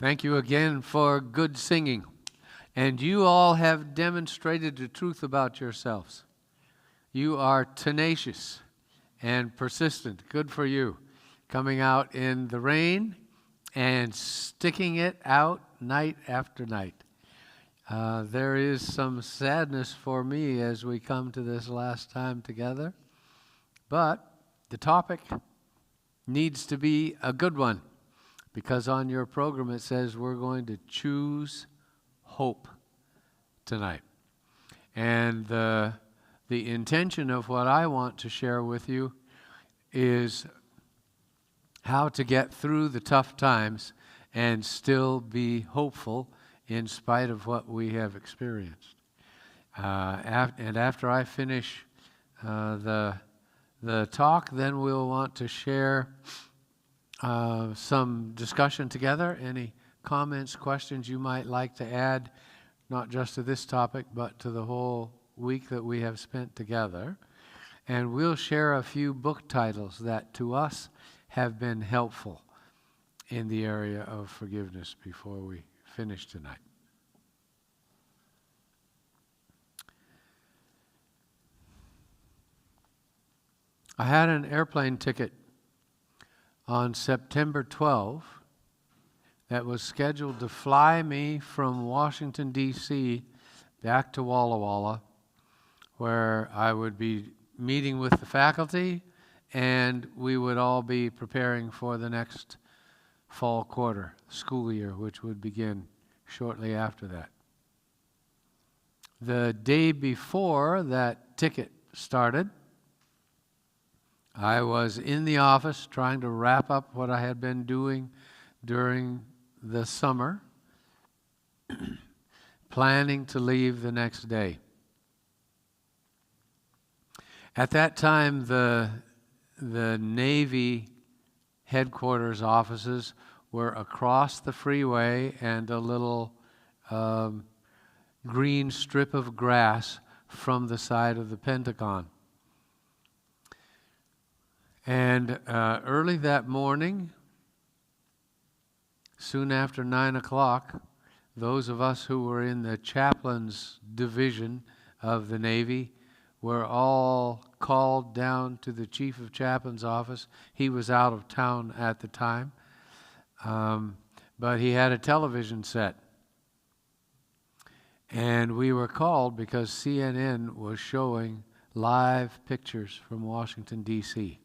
Thank you again for good singing. And you all have demonstrated the truth about yourselves. You are tenacious and persistent. Good for you. Coming out in the rain and sticking it out night after night. There is some sadness for me as we come to this last time together. But the topic needs to be a good one, because on your program it says we're going to choose hope tonight. And the intention of what I want to share with you is how to get through the tough times and still be hopeful in spite of what we have experienced. And after I finish the talk, then we'll want to share some discussion together. Any comments, questions you might like to add, not just to this topic, but to the whole week that we have spent together. And we'll share a few book titles that to us have been helpful in the area of forgiveness before we finish tonight. I had an airplane ticket on September 12 that was scheduled to fly me from Washington, D.C. back to Walla Walla, where I would be meeting with the faculty and we would all be preparing for the next fall quarter school year, which would begin shortly after that. The day before that ticket started, I was in the office trying to wrap up what I had been doing during the summer, planning to leave the next day. At that time, the Navy headquarters offices were across the freeway and a little green strip of grass from the side of the Pentagon. And early that morning, soon after 9 o'clock, those of us who were in the chaplain's division of the Navy were all called down to the chief of chaplain's office. He was out of town at the time, but he had a television set. And we were called because CNN was showing live pictures from Washington, D.C.,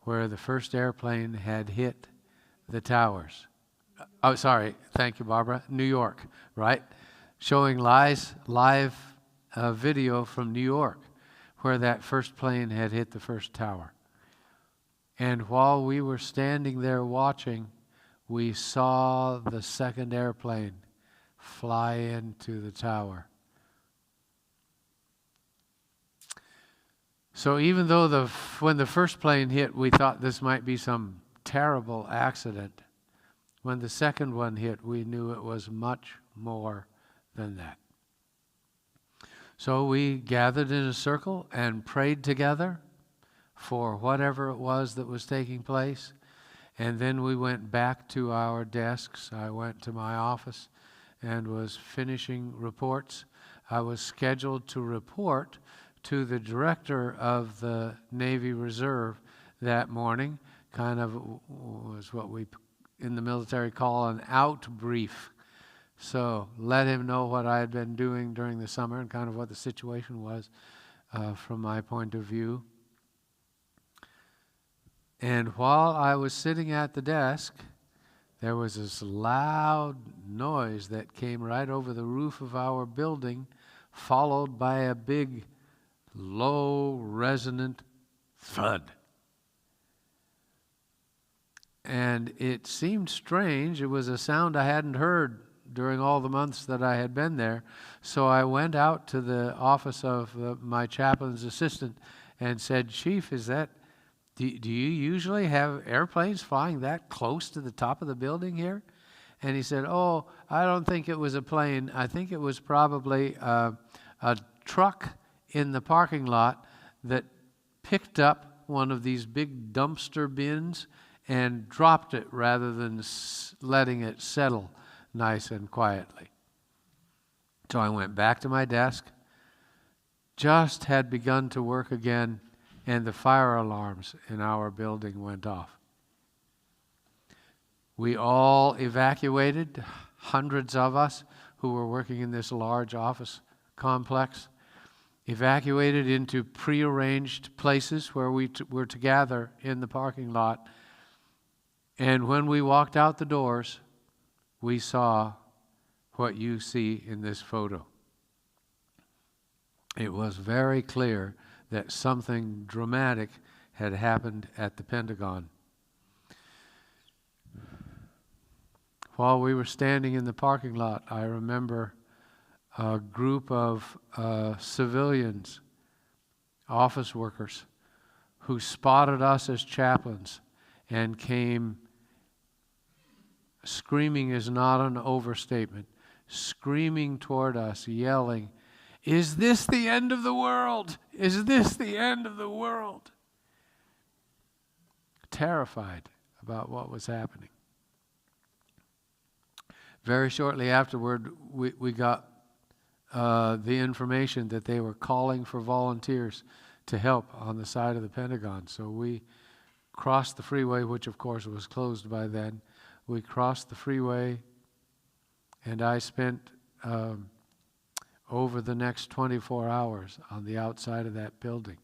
where the first airplane had hit the towers. Oh, sorry. Thank you, Barbara. New York, right? Showing live video from New York, where that first plane had hit the first tower. And while we were standing there watching, we saw the second airplane fly into the tower. So even though when the first plane hit, we thought this might be some terrible accident, when the second one hit, we knew it was much more than that. So we gathered in a circle and prayed together for whatever it was that was taking place. And then we went back to our desks. I went to my office and was finishing reports. I was scheduled to report to the director of the Navy Reserve that morning. Kind of was what we in the military call an out brief. So let him know what I had been doing during the summer and kind of what the situation was from my point of view. And while I was sitting at the desk, there was this loud noise that came right over the roof of our building, followed by a big, low, resonant thud. And it seemed strange. It was a sound I hadn't heard during all the months that I had been there. So I went out to the office of my chaplain's assistant and said, "Chief, do you usually have airplanes flying that close to the top of the building here?" And he said, "Oh, I don't think it was a plane. I think it was probably a truck in the parking lot that picked up one of these big dumpster bins and dropped it rather than letting it settle nice and quietly. So I went back to my desk, just had begun to work again, and the fire alarms in our building went off. We all evacuated, hundreds of us who were working in this large office complex, evacuated into prearranged places where we were to gather in the parking lot. And when we walked out the doors, we saw what you see in this photo. It was very clear that something dramatic had happened at the Pentagon. While we were standing in the parking lot, I remember a group of civilians, office workers, who spotted us as chaplains and came, screaming is not an overstatement, screaming toward us, yelling, "Is this the end of the world? Is this the end of the world?" Terrified about what was happening. Very shortly afterward, we got the information that they were calling for volunteers to help on the side of the Pentagon. So we crossed the freeway, which of course was closed by then. We crossed the freeway, and I spent over the next 24 hours on the outside of that building.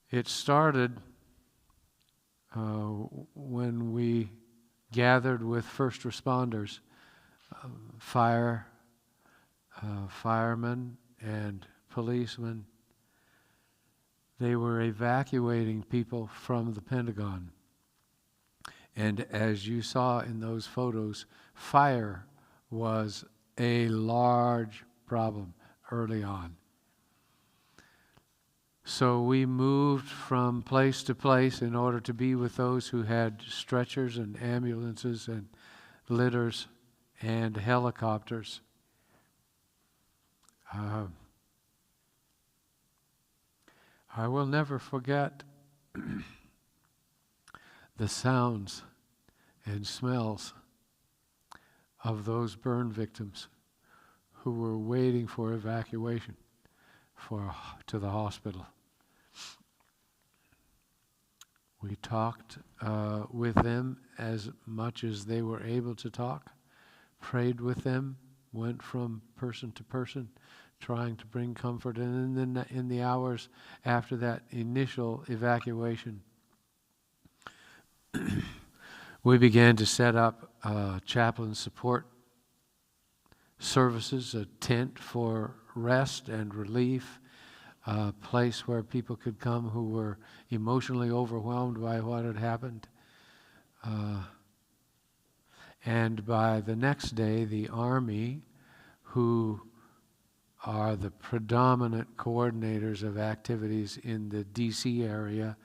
It started when we gathered with first responders, firemen and policemen. They were evacuating people from the Pentagon. And as you saw in those photos, fire was a large problem early on. So we moved from place to place in order to be with those who had stretchers and ambulances and litters and helicopters. I will never forget the sounds and smells of those burn victims who were waiting for evacuation to the hospital. We talked with them as much as they were able to talk, prayed with them, went from person to person, trying to bring comfort. And then in the hours after that initial evacuation, we began to set up chaplain support services, a tent for rest and relief, a place where people could come who were emotionally overwhelmed by what had happened. And by the next day, the Army, who are the predominant coordinators of activities in the D.C. area,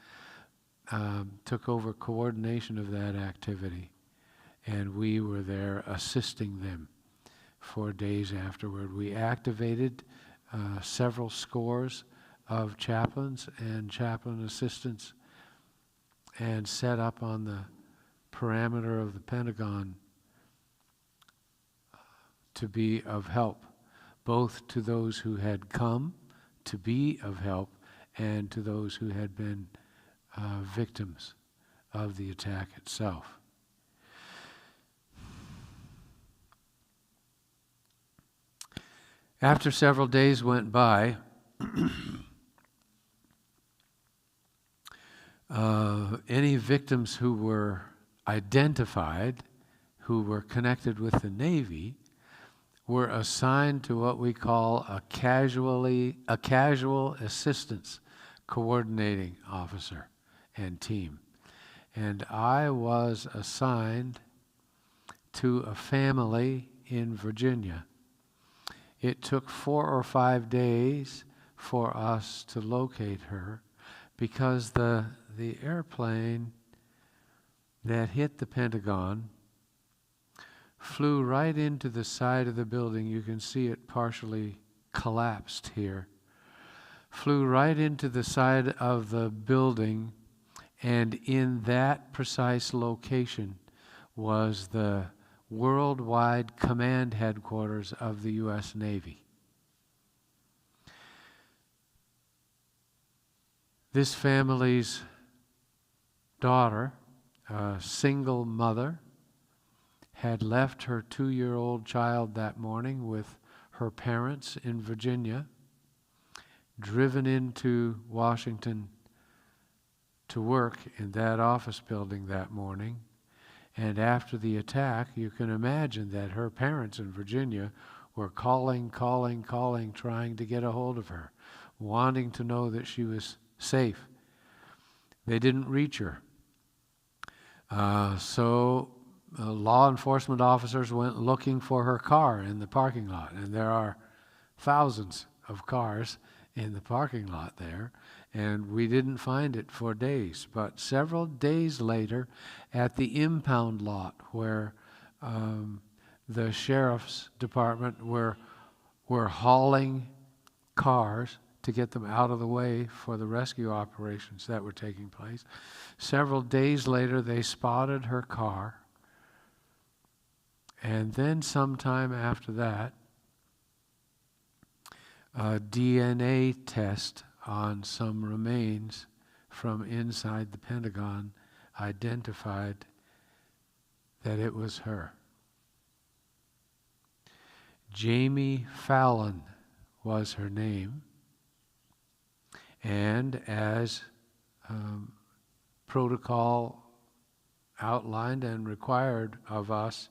took over coordination of that activity. And we were there assisting them for days afterward. We activated several scores of chaplains and chaplain assistants and set up on the perimeter of the Pentagon to be of help, both to those who had come to be of help and to those who had been victims of the attack itself. After several days went by, any victims who were identified, who were connected with the Navy, were assigned to what we call a casual assistance coordinating officer and team. And I was assigned to a family in Virginia. It took 4 or 5 days for us to locate her because the airplane that hit the Pentagon flew right into the side of the building. You can see it partially collapsed here. Flew right into the side of the building And in that precise location was the worldwide command headquarters of the U.S. Navy. This family's daughter, a single mother, had left her 2-year-old child that morning with her parents in Virginia, driven into Washington to work in that office building that morning. And after the attack, you can imagine that her parents in Virginia were calling, trying to get a hold of her, wanting to know that she was safe. They didn't reach her. So law enforcement officers went looking for her car in the parking lot. And there are thousands of cars in the parking lot there. And we didn't find it for days. But several days later, at the impound lot where the sheriff's department were hauling cars to get them out of the way for the rescue operations that were taking place, several days later they spotted her car. And then sometime after that, a DNA test on some remains from inside the Pentagon identified that it was her. Jamie Fallon was her name, and as protocol outlined and required of us,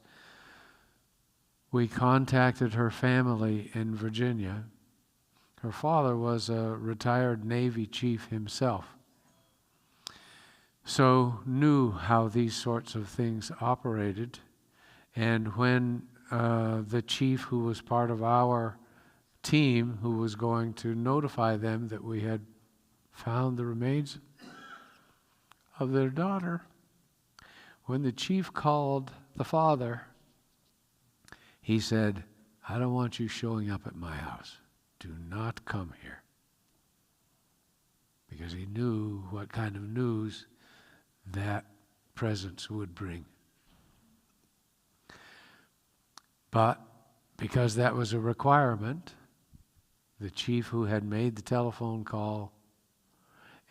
we contacted her family in Virginia. Her father was a retired Navy chief himself, so knew how these sorts of things operated. And when the chief, who was part of our team, who was going to notify them that we had found the remains of their daughter, when the chief called the father, he said, "I don't want you showing up at my house. Do not come here." Because he knew what kind of news that presence would bring. But because that was a requirement, the chief who had made the telephone call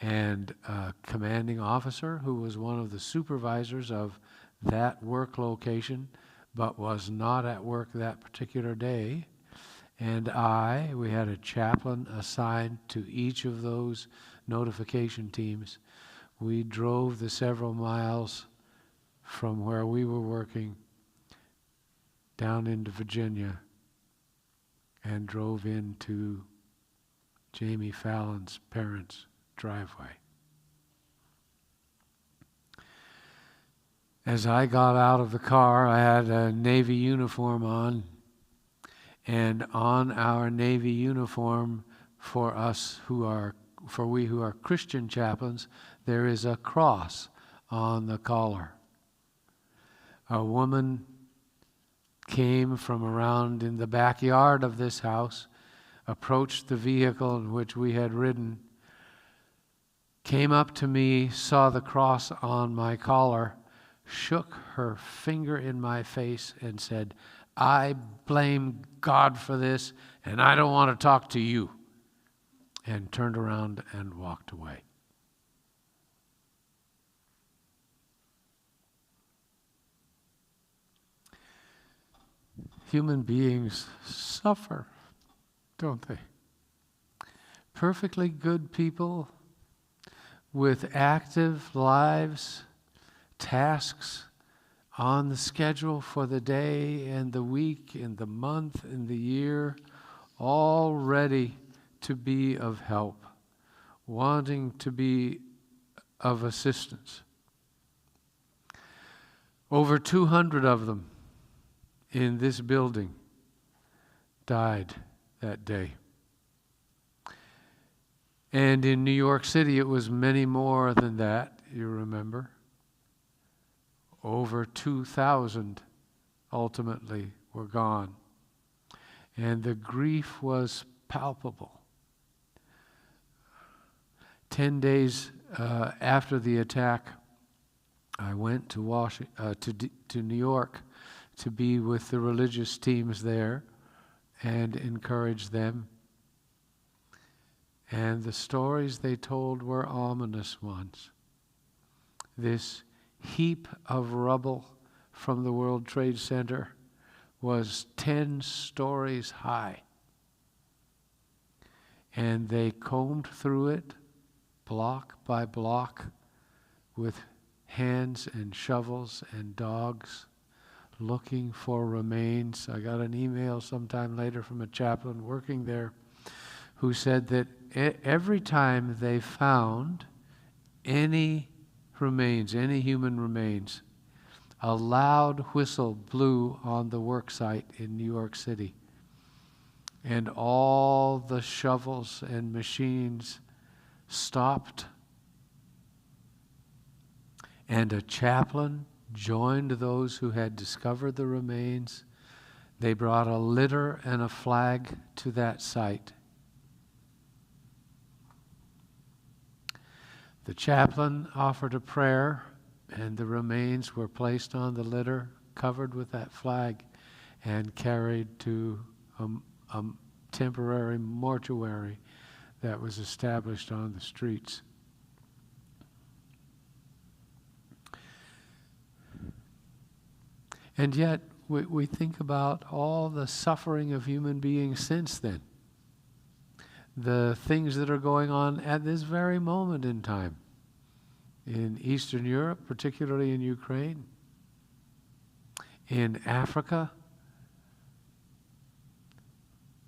and a commanding officer who was one of the supervisors of that work location but was not at work that particular day, and we had a chaplain assigned to each of those notification teams. We drove the several miles from where we were working down into Virginia and drove into Jamie Fallon's parents' driveway. As I got out of the car, I had a Navy uniform on, and on our Navy uniform, for we who are Christian chaplains, there is a cross on the collar. A woman came from around in the backyard of this house, approached the vehicle in which we had ridden, came up to me, saw the cross on my collar, shook her finger in my face and said, "I blame God for this, and I don't want to talk to you," and turned around and walked away. Human beings suffer, don't they? Perfectly good people with active lives, tasks on the schedule for the day and the week and the month and the year, all ready to be of help, wanting to be of assistance. Over 200 of them in this building died that day. And in New York City, it was many more than that, you remember. Over 2,000 ultimately were gone. And the grief was palpable. 10 days after the attack, I went to New York to be with the religious teams there and encourage them. And the stories they told were ominous ones. This heap of rubble from the World Trade Center was 10 stories high. And they combed through it block by block with hands and shovels and dogs looking for remains. I got an email sometime later from a chaplain working there who said that every time they found any remains, any human remains, a loud whistle blew on the work site in New York City. And all the shovels and machines stopped. And a chaplain joined those who had discovered the remains. They brought a litter and a flag to that site. The chaplain offered a prayer, and the remains were placed on the litter, covered with that flag, and carried to a temporary mortuary that was established on the streets. And yet, we think about all the suffering of human beings since then. The things that are going on at this very moment in time in Eastern Europe, particularly in Ukraine, in Africa,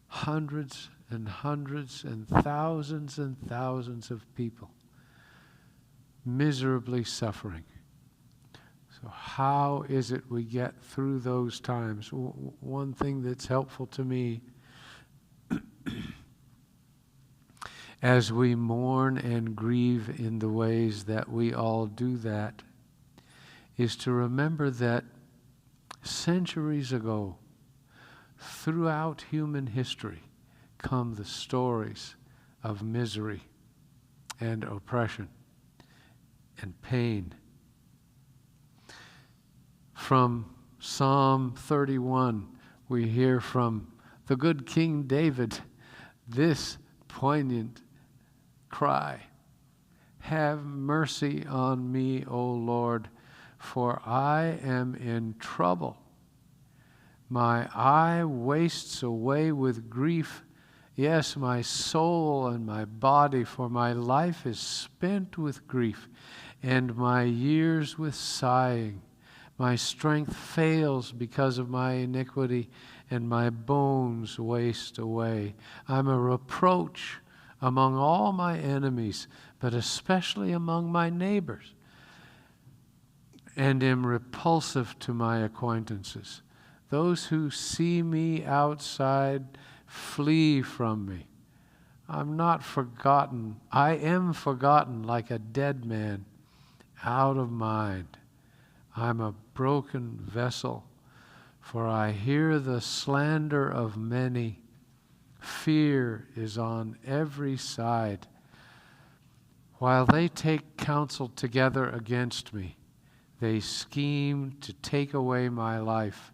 hundreds and hundreds and thousands of people miserably suffering. So how is it we get through those times? One thing that's helpful to me as we mourn and grieve in the ways that we all do that is to remember that centuries ago, throughout human history, come the stories of misery and oppression and pain. From Psalm 31, we hear from the good King David this poignant cry: "Have mercy on me, O Lord, for I am in trouble. My eye wastes away with grief, yes, my soul and my body, for my life is spent with grief, and my years with sighing. My strength fails because of my iniquity, and my bones waste away. I'm a reproach among all my enemies, but especially among my neighbors, and am repulsive to my acquaintances. Those who see me outside flee from me. I'm not forgotten. I am forgotten like a dead man, out of mind. I'm a broken vessel, for I hear the slander of many. Fear is on every side. While they take counsel together against me, they scheme to take away my life,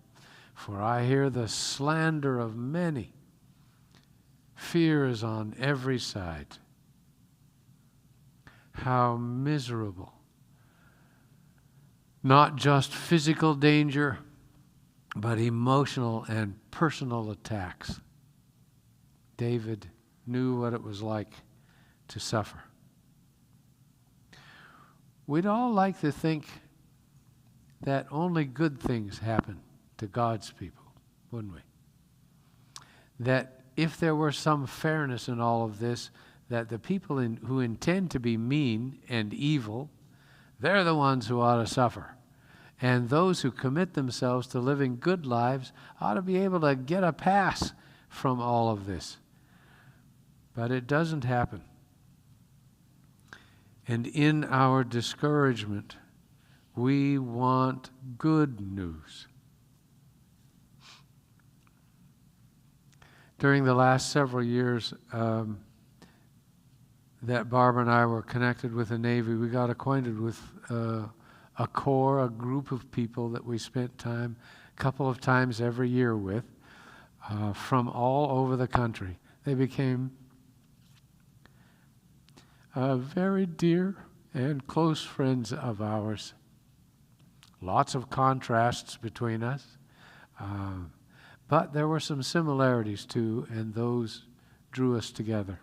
for I hear the slander of many. Fear is on every side." How miserable. Not just physical danger, but emotional and personal attacks. David knew what it was like to suffer. We'd all like to think that only good things happen to God's people, wouldn't we? That if there were some fairness in all of this, that the people who intend to be mean and evil, they're the ones who ought to suffer. And those who commit themselves to living good lives ought to be able to get a pass from all of this. But it doesn't happen. And in our discouragement, we want good news. During the last several years, that Barbara and I were connected with the Navy, we got acquainted with a corps, a group of people that we spent time, a couple of times every year with, from all over the country. They became very dear and close friends of ours. Lots of contrasts between us, but there were some similarities too, and those drew us together.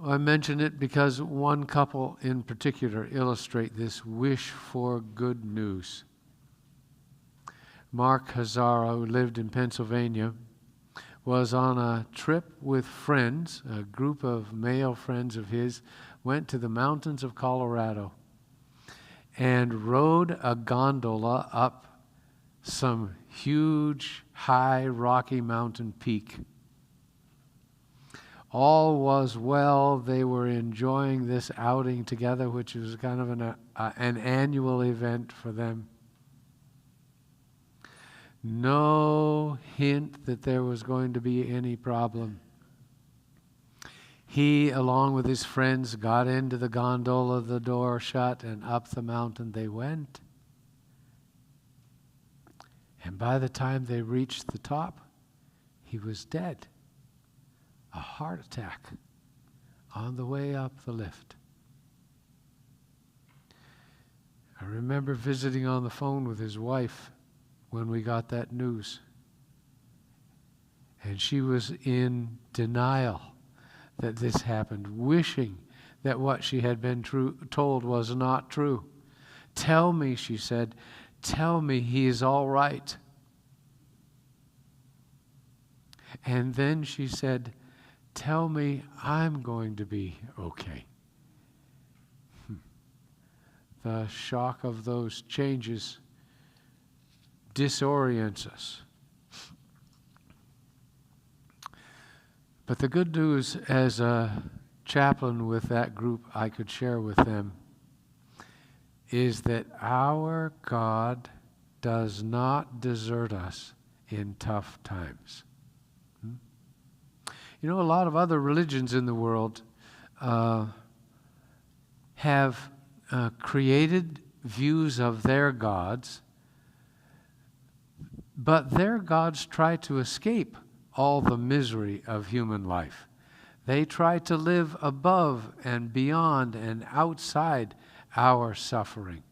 I mention it because one couple in particular illustrate this wish for good news. Mark Hazara, who lived in Pennsylvania, was on a trip with friends, a group of male friends of his, went to the mountains of Colorado and rode a gondola up some huge, high, rocky mountain peak. All was well. They were enjoying this outing together, which was kind of an annual event for them. No hint that there was going to be any problem. He, along with his friends, got into the gondola, the door shut, and up the mountain they went. And by the time they reached the top, he was dead. A heart attack on the way up the lift. I remember visiting on the phone with his wife when we got that news. And she was in denial that this happened, wishing that what she had been told was not true. Tell me, she said, tell me he is all right. And then she said, tell me I'm going to be okay. The shock of those changes disorients us. But the good news, as a chaplain with that group, I could share with them, is that our God does not desert us in tough times. You know, a lot of other religions in the world have created views of their gods, but their gods try to escape all the misery of human life. They try to live above and beyond and outside our suffering.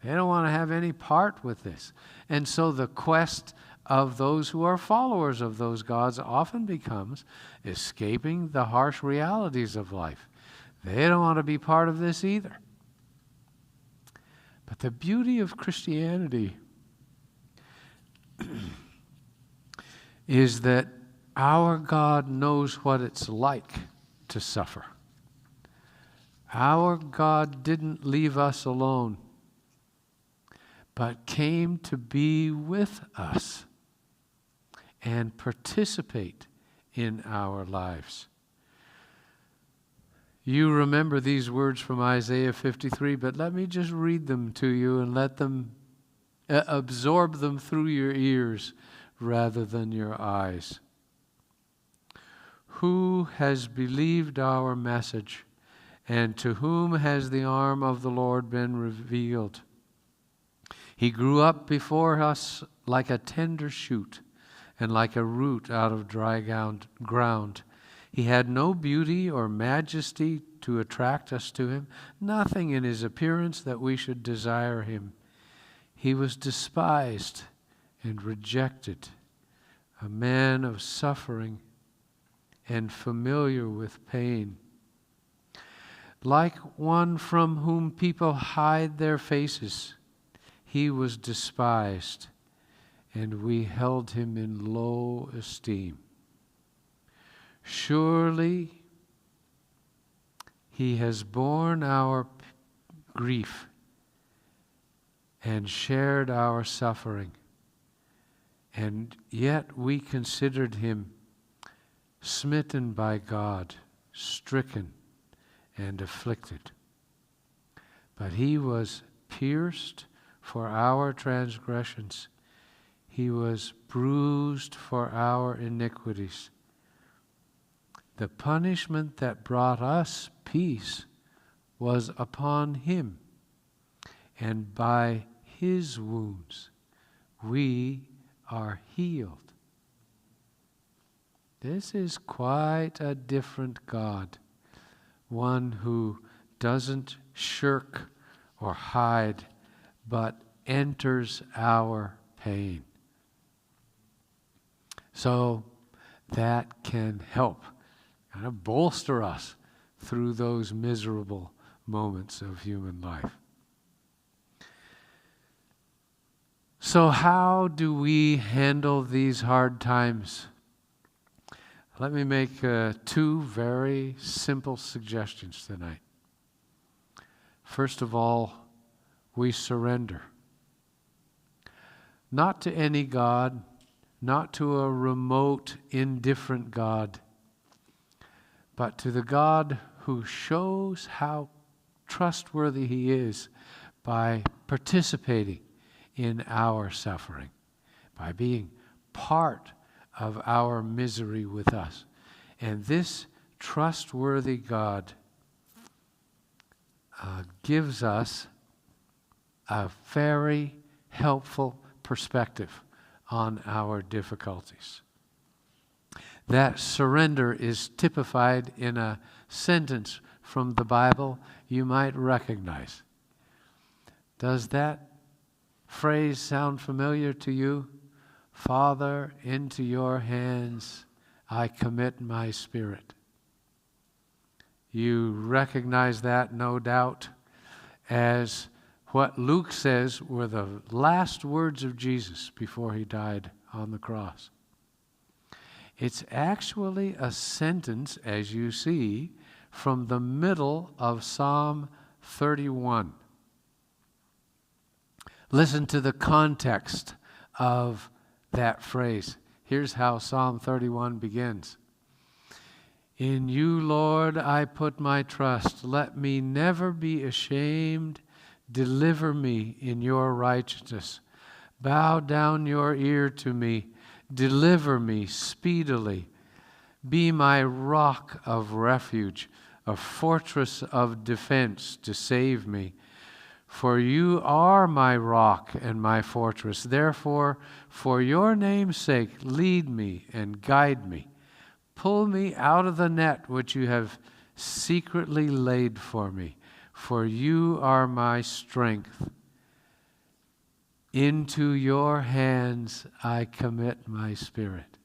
They don't want to have any part with this. And so the quest of those who are followers of those gods often becomes escaping the harsh realities of life. They don't want to be part of this either. But the beauty of Christianity is that our God knows what it's like to suffer. Our God didn't leave us alone, but came to be with us and participate in our lives. You remember these words from Isaiah 53, but let me just read them to you and let them absorb them through your ears rather than your eyes. Who has believed our message, and to whom has the arm of the Lord been revealed? He grew up before us like a tender shoot, and like a root out of dry ground. He had no beauty or majesty to attract us to him, nothing in his appearance that we should desire him. He was despised and rejected, a man of suffering and familiar with pain. Like one from whom people hide their faces, he was despised, and we held him in low esteem. Surely he has borne our grief and shared our suffering, and yet we considered him smitten by God, stricken and afflicted. But he was pierced for our transgressions. He was bruised for our iniquities. The punishment that brought us peace was upon him, and by his wounds we are healed. This is quite a different God, one who doesn't shirk or hide, but enters our pain. So that can help kind of bolster us through those miserable moments of human life. So how do we handle these hard times? Let me make two very simple suggestions tonight. First of all, we surrender. Not to any God, not to a remote, indifferent God, but to the God who shows how trustworthy he is by participating in our suffering, by being part of our misery with us. And this trustworthy God gives us a very helpful perspective on our difficulties. That surrender is typified in a sentence from the Bible you might recognize. Does that phrase sound familiar to you? Father, into your hands I commit my spirit. You recognize that, no doubt, as what Luke says were the last words of Jesus before he died on the cross. It's actually a sentence, as you see, from the middle of Psalm 31. Listen to the context of that phrase. Here's how Psalm 31 begins. In you, Lord, I put my trust. Let me never be ashamed. Deliver me in your righteousness. Bow down your ear to me. Deliver me speedily. Be my rock of refuge, a fortress of defense to save me. For you are my rock and my fortress. Therefore, for your name's sake, lead me and guide me. Pull me out of the net which you have secretly laid for me. For you are my strength. Into your hands I commit my spirit.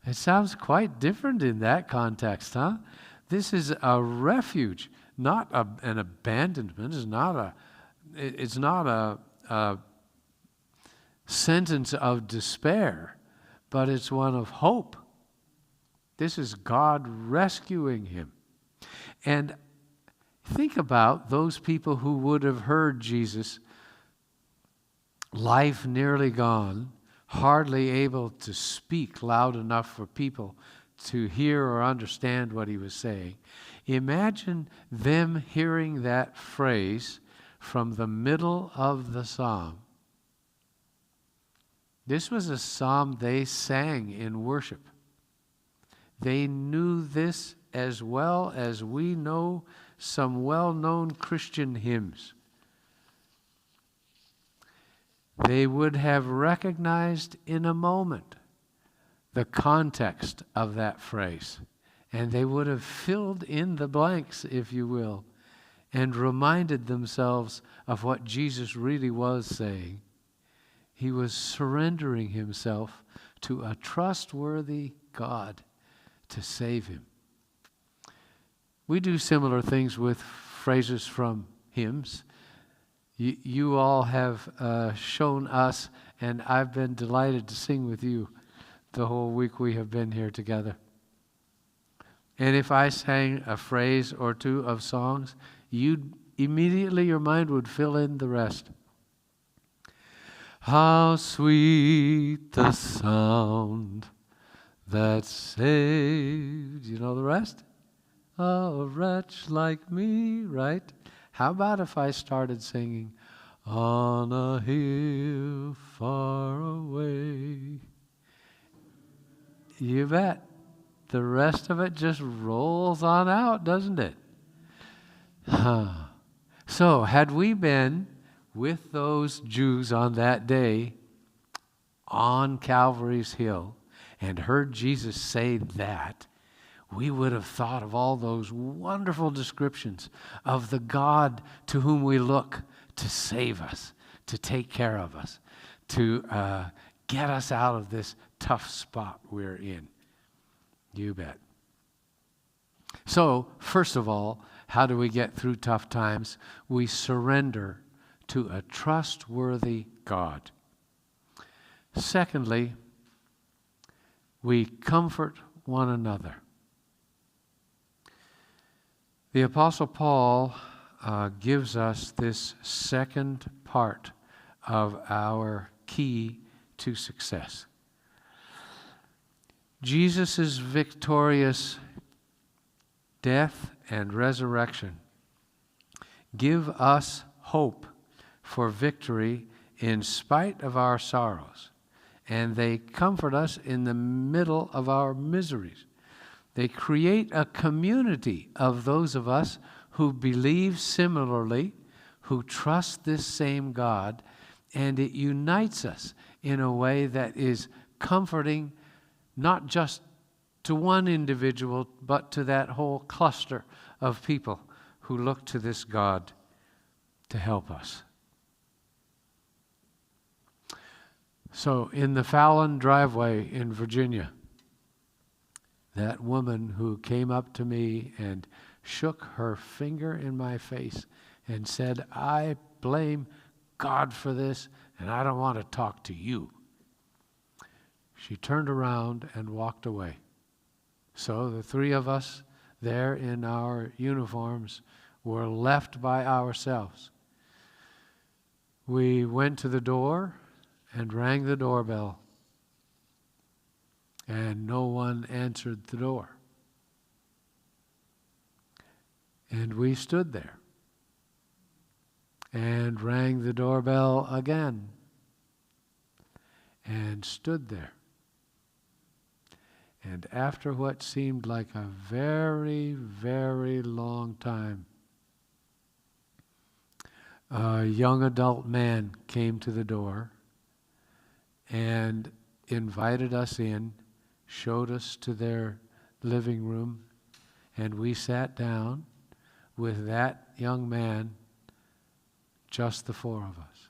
It sounds quite different in that context, huh? This is a refuge, not an abandonment. It's not a sentence of despair, but it's one of hope. This is God rescuing him. And think about those people who would have heard Jesus, life nearly gone, hardly able to speak loud enough for people to hear or understand what he was saying. Imagine them hearing that phrase from the middle of the psalm. This was a psalm they sang in worship. They knew this as well as we know some well-known Christian hymns. They would have recognized in a moment the context of that phrase, and they would have filled in the blanks, if you will, and reminded themselves of what Jesus really was saying. He was surrendering himself to a trustworthy God to save him. We do similar things with phrases from hymns. You all have shown us, and I've been delighted to sing with you the whole week we have been here together. And if I sang a phrase or two of songs, immediately your mind would fill in the rest. How sweet the sound that saved, you know the rest? A wretch like me, right? How about if I started singing, on a hill far away? You bet. the rest of it just rolls on out, doesn't it? So, had we been with those Jews on that day on Calvary's Hill and heard Jesus say that, we would have thought of all those wonderful descriptions of the God to whom we look to save us, to take care of us, to get us out of this tough spot we're in. You bet. So, first of all, how do we get through tough times? We surrender to a trustworthy God. Secondly, we comfort one another. The Apostle Paul gives us this second part of our key to success. Jesus' victorious death and resurrection give us hope for victory in spite of our sorrows, and they comfort us in the middle of our miseries. They create a community of those of us who believe similarly, who trust this same God, and it unites us in a way that is comforting not just to one individual, but to that whole cluster of people who look to this God to help us. So in the Fallon driveway in Virginia, that woman who came up to me and shook her finger in my face and said, "I blame God for this, and I don't want to talk to you." She turned around and walked away. So the three of us there in our uniforms were left by ourselves. We went to the door and rang the doorbell, and no one answered the door. And we stood there and rang the doorbell again and stood there. And after what seemed like a very, very long time, a young adult man came to the door and invited us in, showed us to their living room, and we sat down with that young man, just the four of us.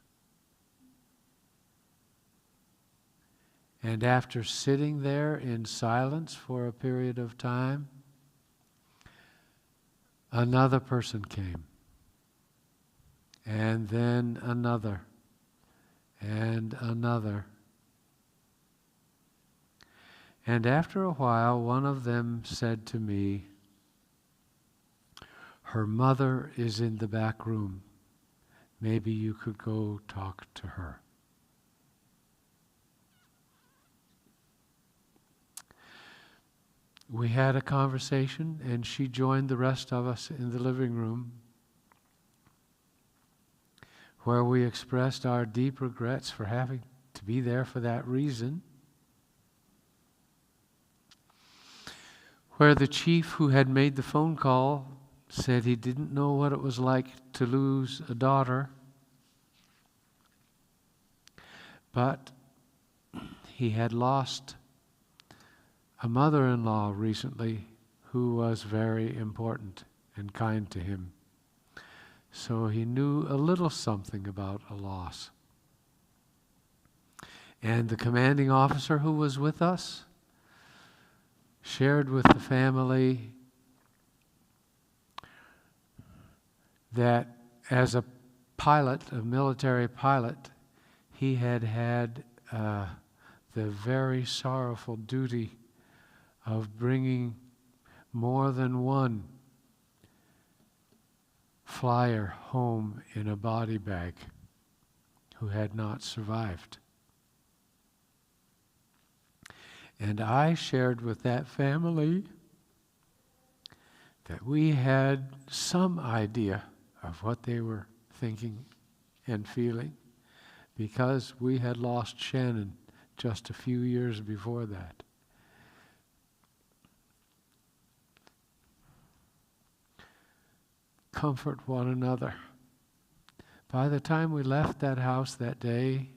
And after sitting there in silence for a period of time, another person came, and then another, and another. And after a while, one of them said to me, "Her mother is in the back room. Maybe you could go talk to her." We had a conversation, and she joined the rest of us in the living room, where we expressed our deep regrets for having to be there for that reason, where the chief who had made the phone call said he didn't know what it was like to lose a daughter, but he had lost a mother-in-law recently who was very important and kind to him. So he knew a little something about a loss. And the commanding officer who was with us shared with the family that as a pilot, a military pilot, he had had the very sorrowful duty of bringing more than one flyer home in a body bag who had not survived. And I shared with that family that we had some idea of what they were thinking and feeling, because we had lost Shannon just a few years before that. comfort one another. By the time we left that house that day,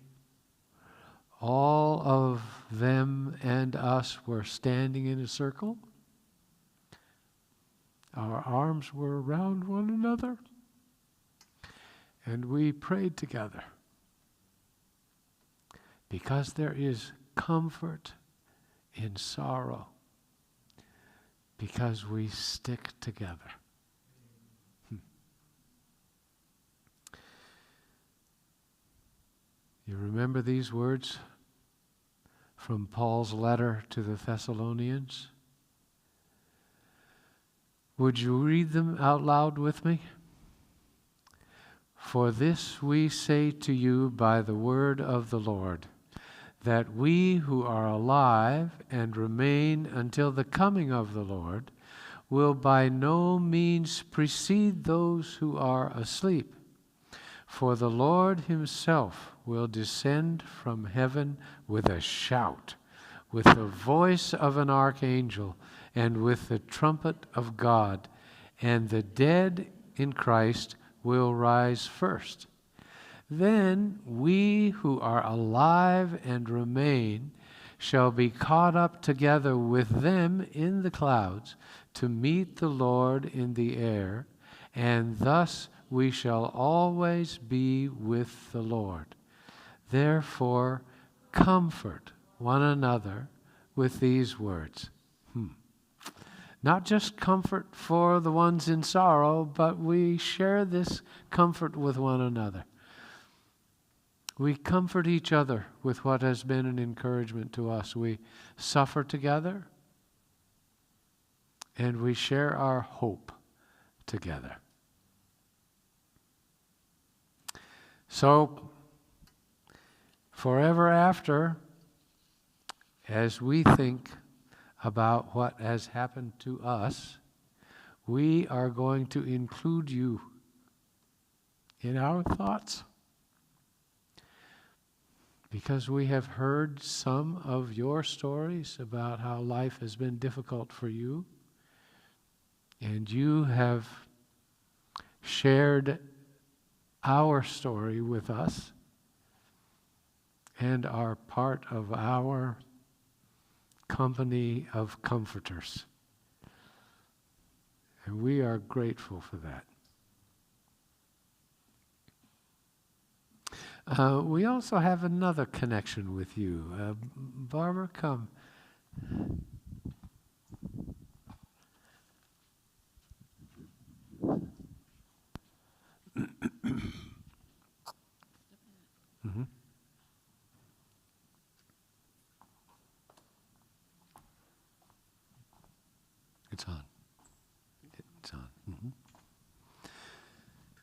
all of them and us were standing in a circle. Our arms were around one another, and we prayed together. Because there is comfort in sorrow, because we stick together. You remember these words from Paul's letter to the Thessalonians? Would you read them out loud with me? For this we say to you by the word of the Lord, that we who are alive and remain until the coming of the Lord will by no means precede those who are asleep. For the Lord himself will descend from heaven with a shout, with the voice of an archangel, and with the trumpet of God, and the dead in Christ will rise first. Then we who are alive and remain shall be caught up together with them in the clouds to meet the Lord in the air, and thus we shall always be with the Lord. Therefore, comfort one another with these words. Not just comfort for the ones in sorrow, but we share this comfort with one another. We comfort each other with what has been an encouragement to us. We suffer together, and we share our hope together. So, forever after, as we think about what has happened to us, we are going to include you in our thoughts, because we have heard some of your stories about how life has been difficult for you, and you have shared our story with us and are part of our company of comforters. And we are grateful for that. We also have another connection with you. Barbara, come. Mm-hmm. It's on. It's on. Mm-hmm.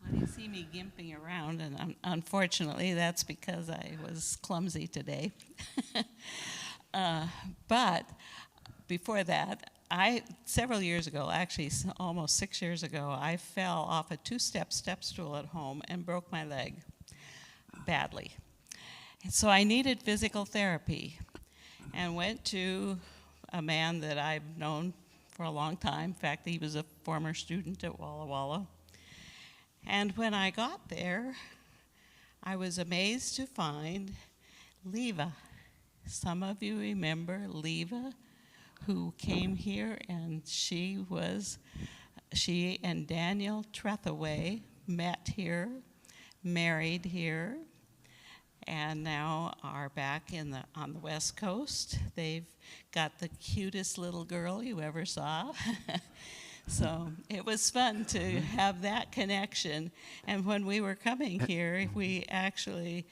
Well, you see me gimping around, and unfortunately that's because I was clumsy today. But before that, several years ago, actually almost 6 years ago, I fell off a two-step step stool at home and broke my leg badly. And so I needed physical therapy and went to a man that I've known for a long time. In fact, he was a former student at Walla Walla. And when I got there, I was amazed to find Leva. Some of you remember Leva, who came here, and she and Daniel Trethaway met here, married here, and now are back on the West Coast. They've got the cutest little girl you ever saw. So it was fun to have that connection. And when we were coming here, we actually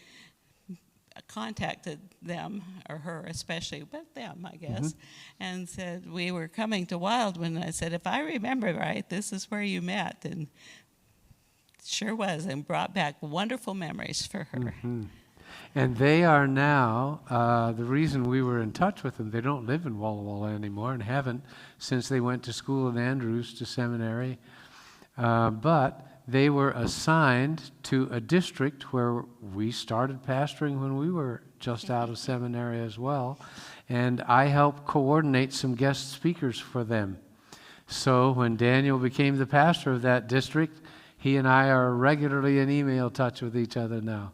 contacted them, or her especially, but them, I guess, and said we were coming to Wildwood. And I said, if I remember right, this is where you met. And it sure was, and brought back wonderful memories for her. Mm-hmm. And they are now, the reason we were in touch with them, they don't live in Walla Walla anymore and haven't since they went to school in Andrews to seminary. But they were assigned to a district where we started pastoring when we were just out of seminary as well. And I helped coordinate some guest speakers for them. So when Daniel became the pastor of that district, he and I are regularly in email touch with each other now.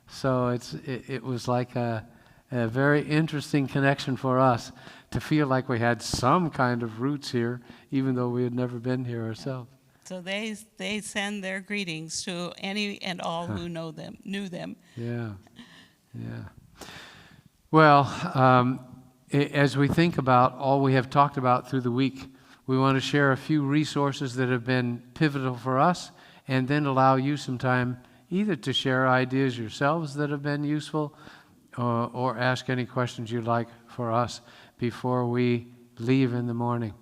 So it was like a very interesting connection for us to feel like we had some kind of roots here, even though we had never been here ourselves. So they send their greetings to any and all who knew them. Yeah, yeah. Well, as we think about all we have talked about through the week, we want to share a few resources that have been pivotal for us, and then allow you some time either to share ideas yourselves that have been useful, or ask any questions you'd like for us before we leave in the morning.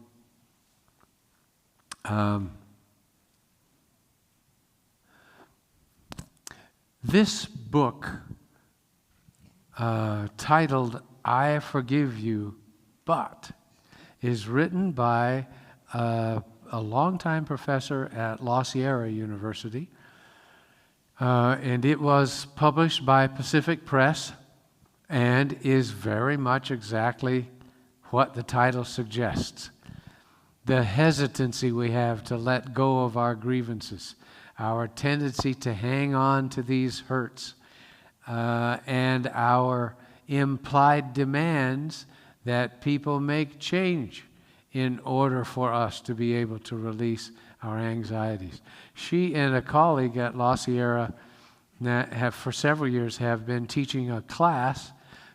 This book, titled I Forgive You, But, is written by a longtime professor at La Sierra University, and it was published by Pacific Press, and is very much exactly what the title suggests. The hesitancy we have to let go of our grievances, our tendency to hang on to these hurts, and our implied demands that people make change in order for us to be able to release our anxieties. She and a colleague at La Sierra have for several years have been teaching a class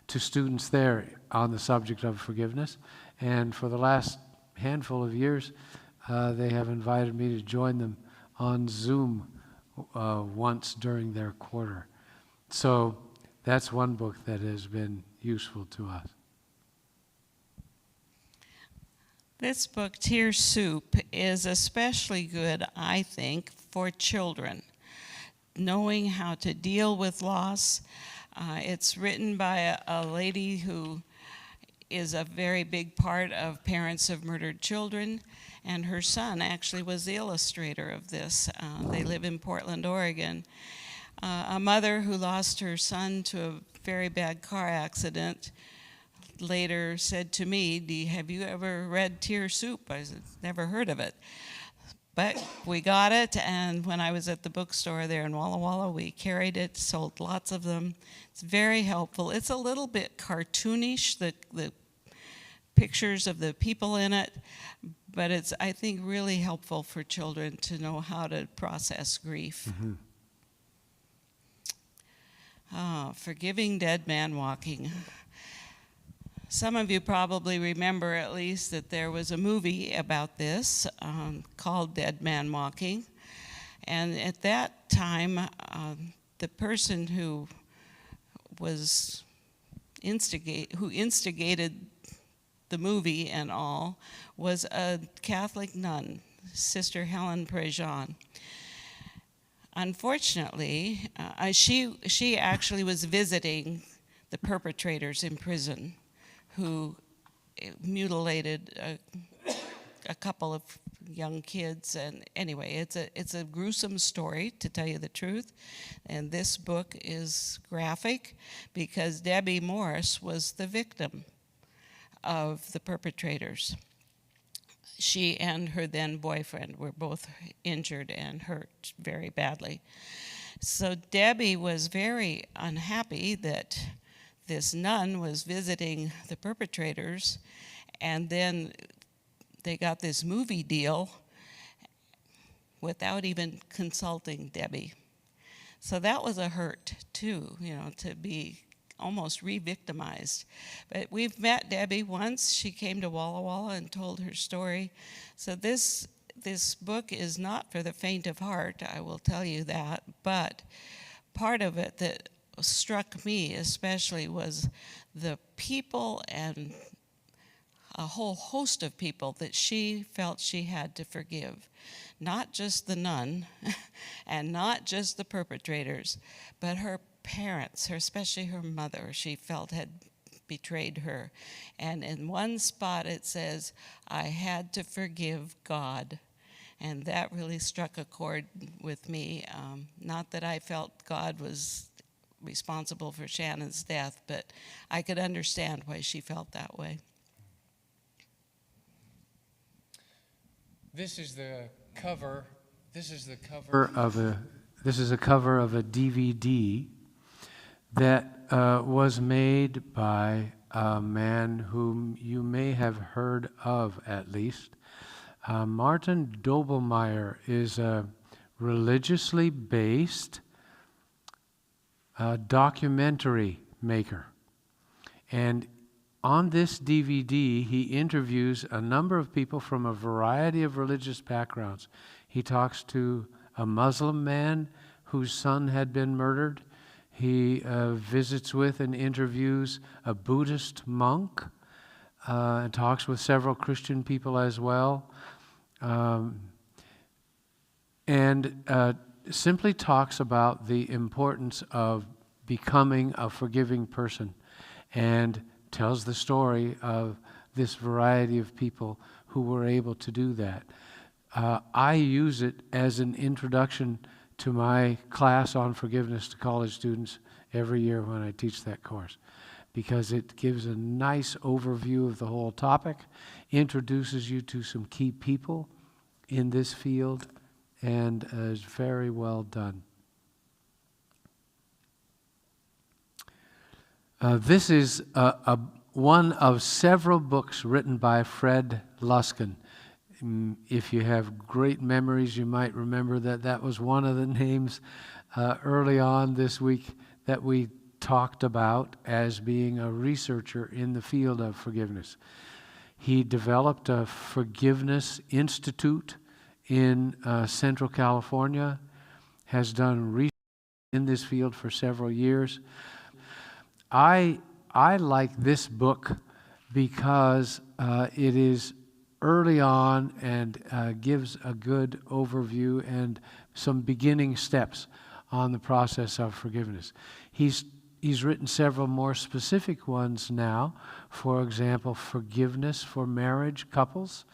to students there on the subject of forgiveness, and for the last handful of years they have invited me to join them on Zoom once during their quarter. So that's one book that has been useful to us. This book, Tear Soup, is especially good, I think, for children, knowing how to deal with loss. It's written by a lady who is a very big part of parents of murdered children, and her son actually was the illustrator of this. They live in Portland, Oregon. A mother who lost her son to a very bad car accident later said to me, have you ever read Tear Soup? I said, never heard of it. But we got it, and when I was at the bookstore there in Walla Walla, we carried it, sold lots of them. It's very helpful. It's a little bit cartoonish, the pictures of the people in it, but it's, I think, really helpful for children to know how to process grief. Mm-hmm. Forgiving Dead Man Walking. Some of you probably remember at least that there was a movie about this called Dead Man Walking. And at that time, the person who instigated the movie and all was a Catholic nun, Sister Helen Prejean. Unfortunately, she actually was visiting the perpetrators in prison who mutilated a couple of young kids. And anyway, it's a gruesome story, to tell you the truth. And this book is graphic because Debbie Morris was the victim of the perpetrators. She and her then boyfriend were both injured and hurt very badly. So Debbie was very unhappy that this nun was visiting the perpetrators, and then they got this movie deal without even consulting Debbie. So that was a hurt too, to be almost re-victimized. But we've met Debbie once. She came to Walla Walla and told her story. So this book is not for the faint of heart, I will tell you that, but part of it that struck me especially was the people and a whole host of people that she felt she had to forgive. Not just the nun and not just the perpetrators, but her parents, especially her mother, she felt had betrayed her. And in one spot it says, I had to forgive God. And that really struck a chord with me. Not that I felt God was responsible for Shannon's death, but I could understand why she felt that way. This is the cover. This is the cover of a. This is a cover of a DVD that was made by a man whom you may have heard of, at least. Martin Doblmeier is a religiously based documentary maker. And on this DVD, he interviews a number of people from a variety of religious backgrounds. He talks to a Muslim man whose son had been murdered. He visits with and interviews a Buddhist monk and talks with several Christian people as well. And simply talks about the importance of becoming a forgiving person, and tells the story of this variety of people who were able to do that. I use it as an introduction to my class on forgiveness to college students every year when I teach that course, because it gives a nice overview of the whole topic, introduces you to some key people in this field, and is very well done. This is one of several books written by Fred Luskin. If you have great memories, you might remember that that was one of the names early on this week that we talked about as being a researcher in the field of forgiveness. He developed a forgiveness institute in Central California, has done research in this field for several years. I like this book because it is early on and gives a good overview and some beginning steps on the process of forgiveness. He's written several more specific ones now. For example, forgiveness for marriage couples,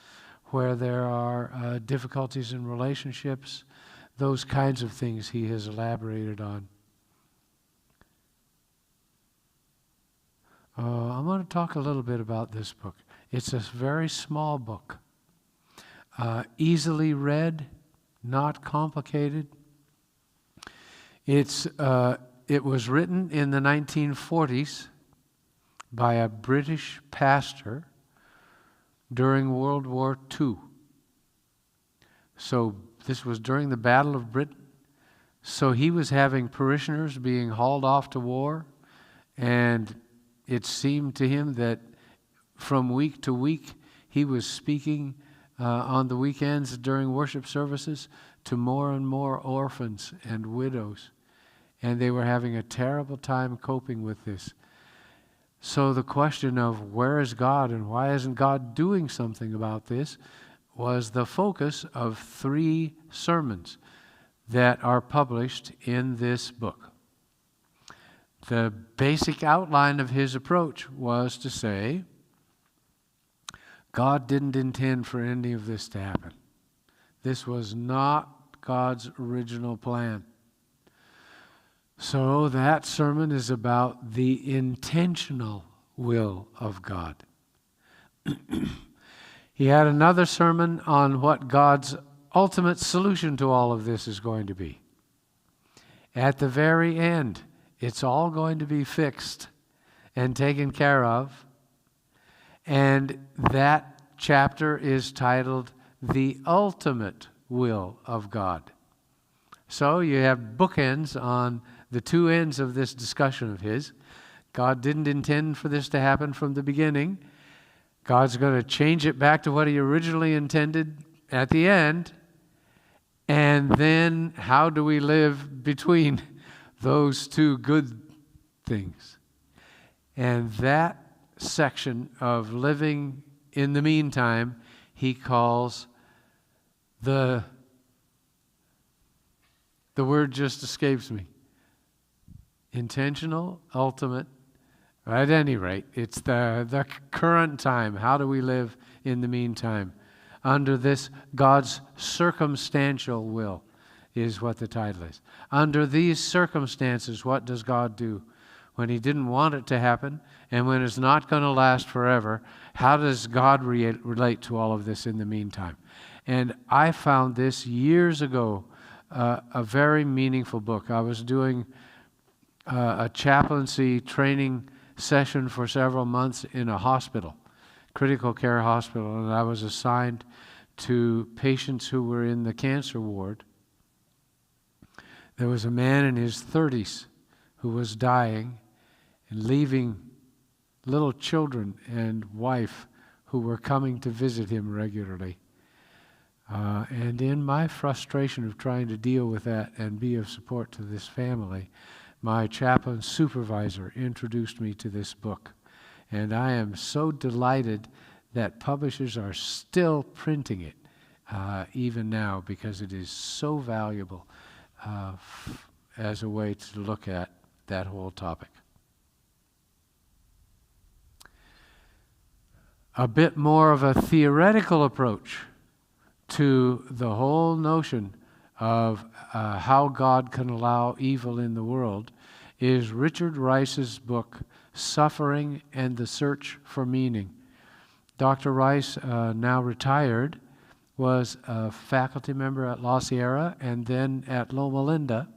where there are difficulties in relationships, those kinds of things he has elaborated on. I'm going to talk a little bit about this book. It's a very small book, easily read, not complicated. It was written in the 1940s by a British pastor during World War II. So this was during the Battle of Britain. So he was having parishioners being hauled off to war, and it seemed to him that from week to week he was speaking on the weekends during worship services to more and more orphans and widows. And they were having a terrible time coping with this. So the question of where is God and why isn't God doing something about this was the focus of 3 sermons that are published in this book. The basic outline of his approach was to say, God didn't intend for any of this to happen. This was not God's original plan. So that sermon is about the intentional will of God. He had another sermon on what God's ultimate solution to all of this is going to be. At the very end, it's all going to be fixed and taken care of. And that chapter is titled The Ultimate Will of God. So you have bookends on the 2 ends of this discussion of his. God didn't intend for this to happen from the beginning. God's going to change it back to what he originally intended at the end. And then how do we live between those 2 good things? And that section of living in the meantime, he calls the word just escapes me. Intentional, ultimate. At any rate, it's the current time. How do we live in the meantime? Under this, God's circumstantial will is what the title is. Under these circumstances, what does God do? When he didn't want it to happen, and when it's not going to last forever, how does God relate to all of this in the meantime? And I found this years ago a very meaningful book. I was doing a chaplaincy training session for several months in a hospital, critical care hospital, and I was assigned to patients who were in the cancer ward. There was a man in his 30s who was dying and leaving little children and wife who were coming to visit him regularly. And in my frustration of trying to deal with that and be of support to this family, my chaplain supervisor introduced me to this book. And I am so delighted that publishers are still printing it even now, because it is so valuable as a way to look at that whole topic. A bit more of a theoretical approach to the whole notion of how God can allow evil in the world is Richard Rice's book, Suffering and the Search for Meaning. Dr. Rice, now retired, was a faculty member at La Sierra and then at Loma Linda.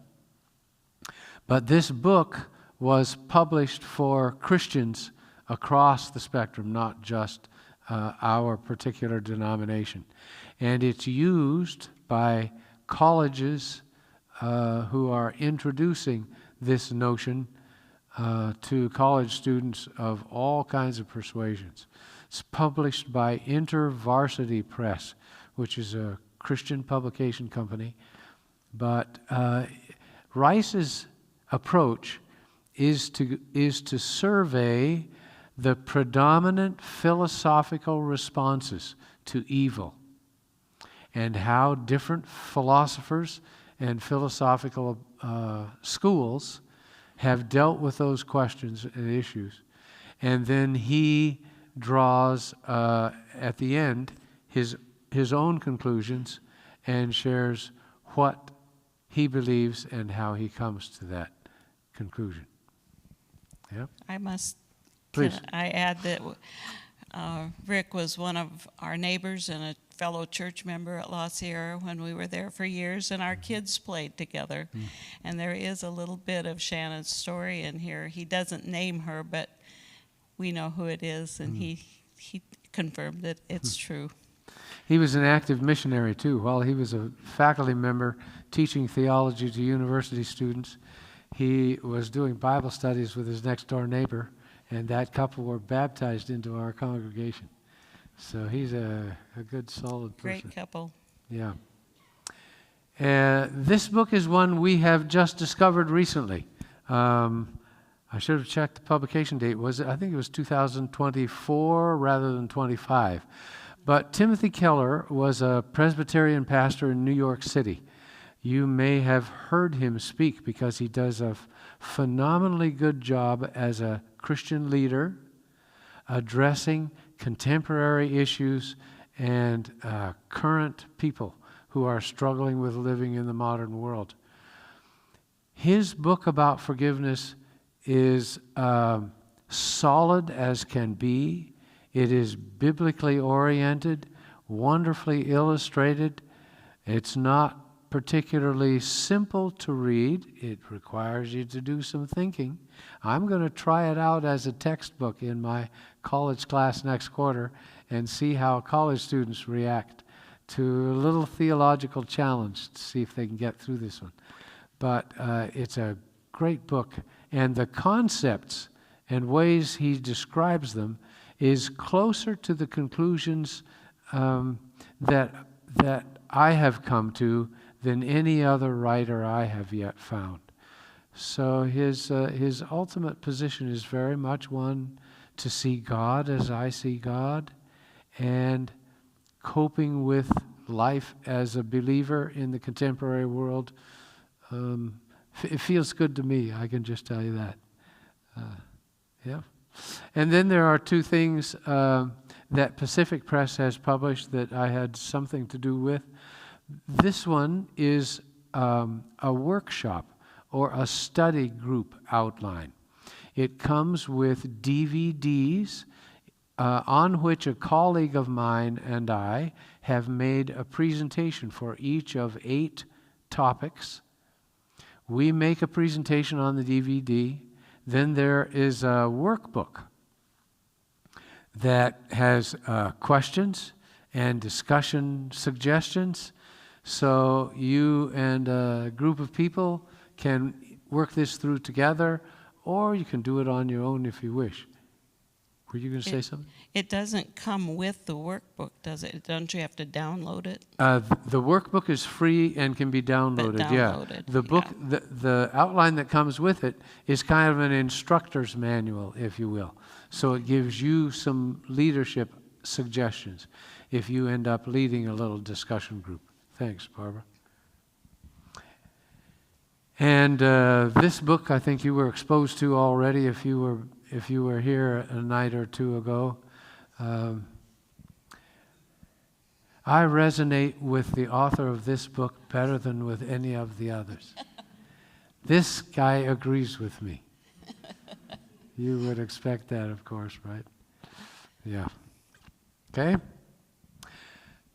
But this book was published for Christians across the spectrum, not just our particular denomination. And it's used by colleges who are introducing this notion to college students of all kinds of persuasions. It's published by InterVarsity Press, which is a Christian publication company. But Rice's approach is to survey the predominant philosophical responses to evil and how different philosophers and philosophical schools have dealt with those questions and issues. And then he draws, at the end, his own conclusions and shares what he believes and how he comes to that conclusion. Yeah? Please. I add that Rick was one of our neighbors and a fellow church member at La Sierra when we were there for years, and our kids played together. And there is a little bit of Shannon's story in here. He doesn't name her, but we know who it is, and he confirmed that it's true. He was an active missionary too. While he was a faculty member teaching theology to university students, he was doing Bible studies with his next door neighbor, and that couple were baptized into our congregation. So he's a good, solid person. Great couple. Yeah. This book is one we have just discovered recently. I should have checked the publication date. I think it was 2024 rather than 25. But Timothy Keller was a Presbyterian pastor in New York City. You may have heard him speak because he does a phenomenally good job as a Christian leader addressing contemporary issues and current people who are struggling with living in the modern world. His book about forgiveness is solid as can be. It is biblically oriented, wonderfully illustrated. It's not particularly simple to read. It requires you to do some thinking. I'm going to try it out as a textbook in my college class next quarter and see how college students react to a little theological challenge to see if they can get through this one. But it's a great book, and the concepts and ways he describes them is closer to the conclusions that I have come to than any other writer I have yet found. So his ultimate position is very much one to see God as I see God, and coping with life as a believer in the contemporary world. It feels good to me, I can just tell you that. Yeah. And then there are two things that Pacific Press has published that I had something to do with. This one is a workshop or a study group outline. It comes with DVDs on which a colleague of mine and I have made a presentation for each of 8 topics. We make a presentation on the DVD. Then there is a workbook that has questions and discussion suggestions. So you and a group of people can work this through together, or you can do it on your own if you wish. Were you going to say something? It doesn't come with the workbook, does it? Don't you have to download it? The workbook is free and can be downloaded. Downloaded, The book, the outline that comes with it is kind of an instructor's manual, if you will. So it gives you some leadership suggestions if you end up leading a little discussion group. Thanks, Barbara. And this book, I think you were exposed to already if you were here a night or two ago. I resonate with the author of this book better than with any of the others. This guy agrees with me. You would expect that, of course, right? Yeah. Okay?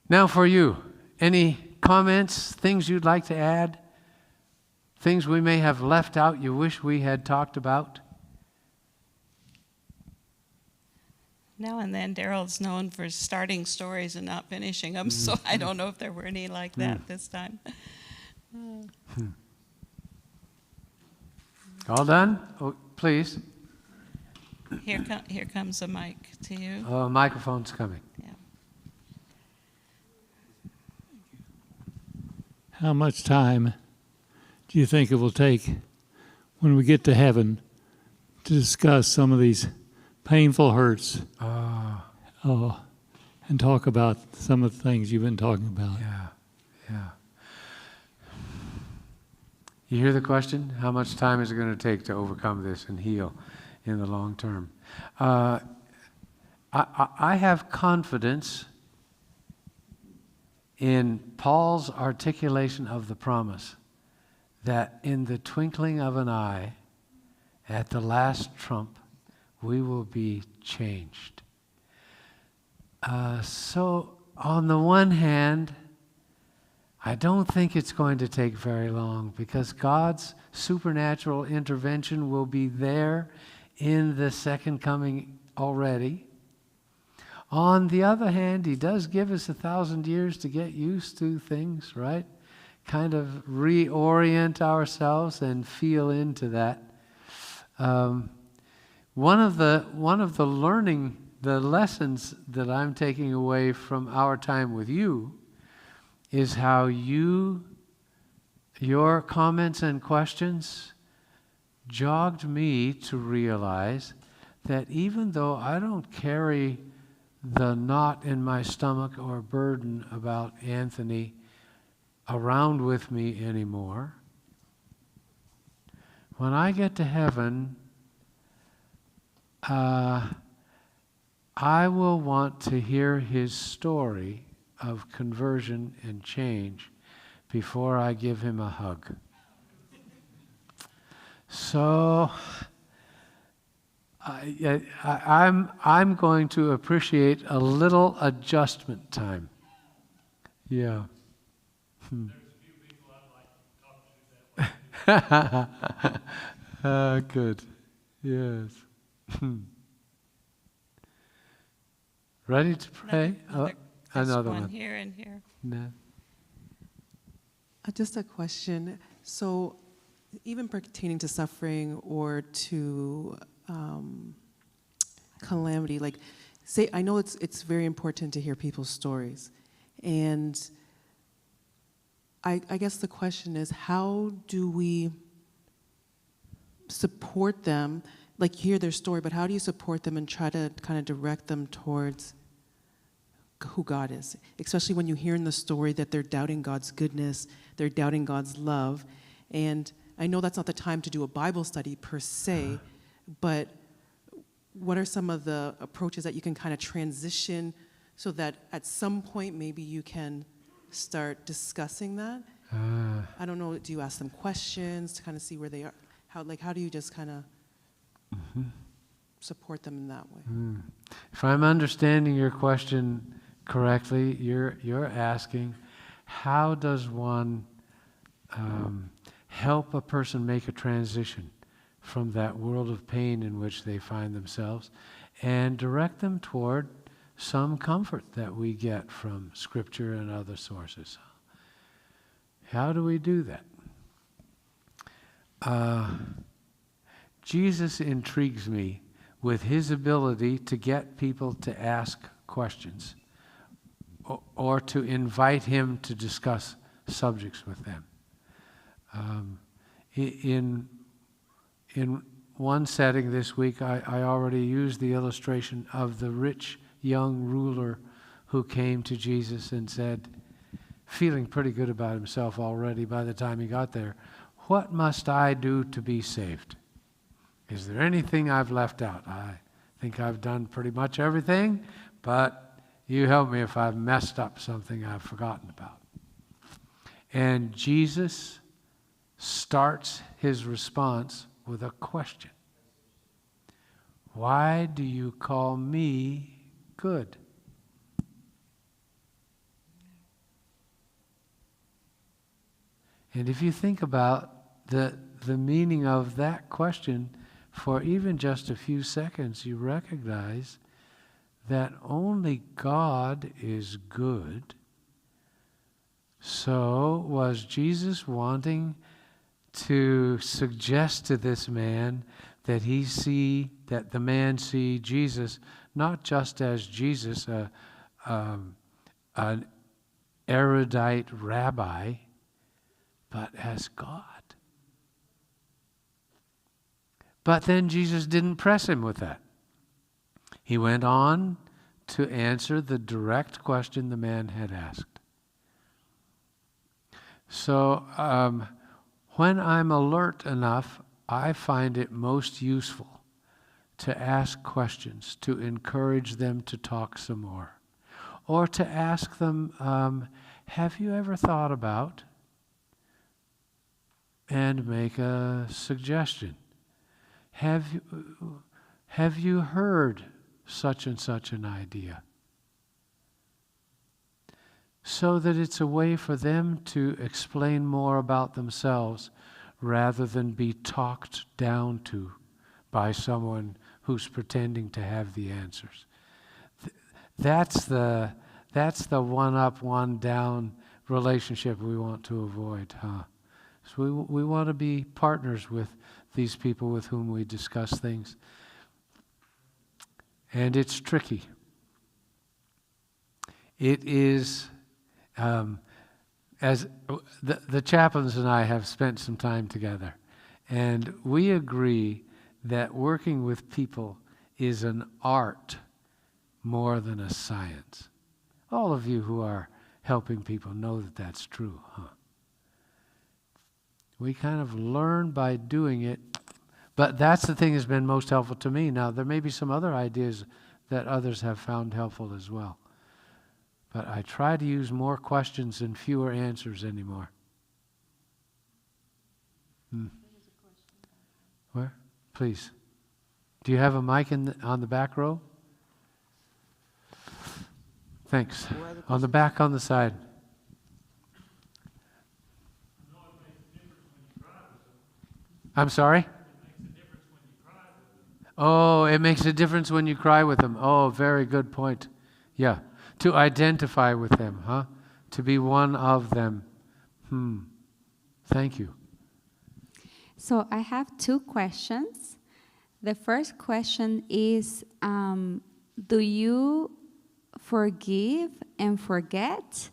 Now for you, any comments, things you'd like to add? Things we may have left out you wish we had talked about? Now and then, Daryl's known for starting stories and not finishing them, so I don't know if there were any like that this time. All done? Oh, please. Here comes a mic to you. Oh, microphone's coming. Yeah. How much time do you think it will take when we get to heaven to discuss some of these painful hurts and talk about some of the things you've been talking about? Yeah. You hear the question? How much time is it going to take to overcome this and heal in the long term? I have confidence in Paul's articulation of the promise that in the twinkling of an eye, at the last trump, we will be changed. So on the one hand, I don't think it's going to take very long because God's supernatural intervention will be there in the second coming already. On the other hand, He does give us 1,000 years to get used to things, right? Kind of reorient ourselves and feel into that. One of the lessons that I'm taking away from our time with you is how your comments and questions jogged me to realize that even though I don't carry the knot in my stomach or burden about Anthony around with me anymore, when I get to heaven, I will want to hear his story of conversion and change before I give him a hug. So I'm going to appreciate a little adjustment time. Yeah. There's a few people I'd like to talk to that way. Good. Yes. Ready to pray? Another one. Here and here. No. Just a question. So, even pertaining to suffering or to calamity, like, say, I know it's very important to hear people's stories, and I guess the question is, how do we support them? Like, hear their story, but how do you support them and try to kind of direct them towards who God is, especially when you hear in the story that they're doubting God's goodness, they're doubting God's love. And I know that's not the time to do a Bible study per se, but what are some of the approaches that you can kind of transition so that at some point maybe you can start discussing that? I don't know, do you ask them questions to kind of see where they are? How do you just kind of support them in that way. If I'm understanding your question correctly, you're asking, how does one help a person make a transition from that world of pain in which they find themselves and direct them toward some comfort that we get from Scripture and other sources? How do we do that? Jesus intrigues me with his ability to get people to ask questions or to invite him to discuss subjects with them. In one setting this week, I already used the illustration of the rich young ruler who came to Jesus and said, feeling pretty good about himself already by the time he got there, "What must I do to be saved? Is there anything I've left out? I think I've done pretty much everything, but you help me if I've messed up something I've forgotten about." And Jesus starts his response with a question. "Why do you call me good?" And if you think about the meaning of that question for even just a few seconds, you recognize that only God is good. So was Jesus wanting to suggest to this man that the man see Jesus not just as Jesus, an erudite rabbi, but as God? But then Jesus didn't press him with that. He went on to answer the direct question the man had asked. So when I'm alert enough, I find it most useful to ask questions, to encourage them to talk some more, or to ask them, have you ever thought about, and make a suggestion. Have you heard such and such an idea? So that it's a way for them to explain more about themselves rather than be talked down to by someone who's pretending to have the answers. That's the one up, one down relationship we want to avoid, huh? So we want to be partners with these people with whom we discuss things. And it's tricky. It is, as the chaplains and I have spent some time together, and we agree that working with people is an art more than a science. All of you who are helping people know that that's true, huh? We kind of learn by doing it, but that's the thing that's been most helpful to me. Now, there may be some other ideas that others have found helpful as well, but I try to use more questions and fewer answers anymore. Where? Please. Do you have a mic on the back row? Thanks. On the back, on the side. I'm sorry? Oh, it makes a difference when you cry with them. Oh, very good point. Yeah. To identify with them, huh? To be one of them. Thank you. So I have two questions. The first question is, do you forgive and forget?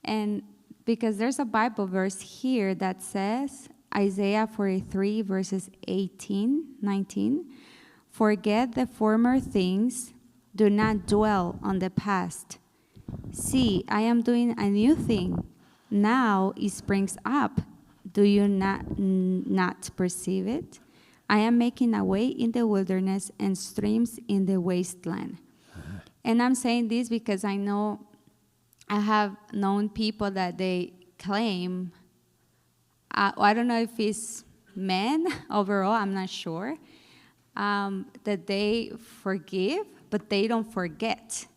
And because there's a Bible verse here that says, Isaiah 43 verses 18, 19, forget the former things, do not dwell on the past. See, I am doing a new thing. Now it springs up. Do you not perceive it? I am making a way in the wilderness and streams in the wasteland. And I'm saying this because I know I have known people that they claim, I don't know if it's men overall, I'm not sure, that they forgive, but they don't forget.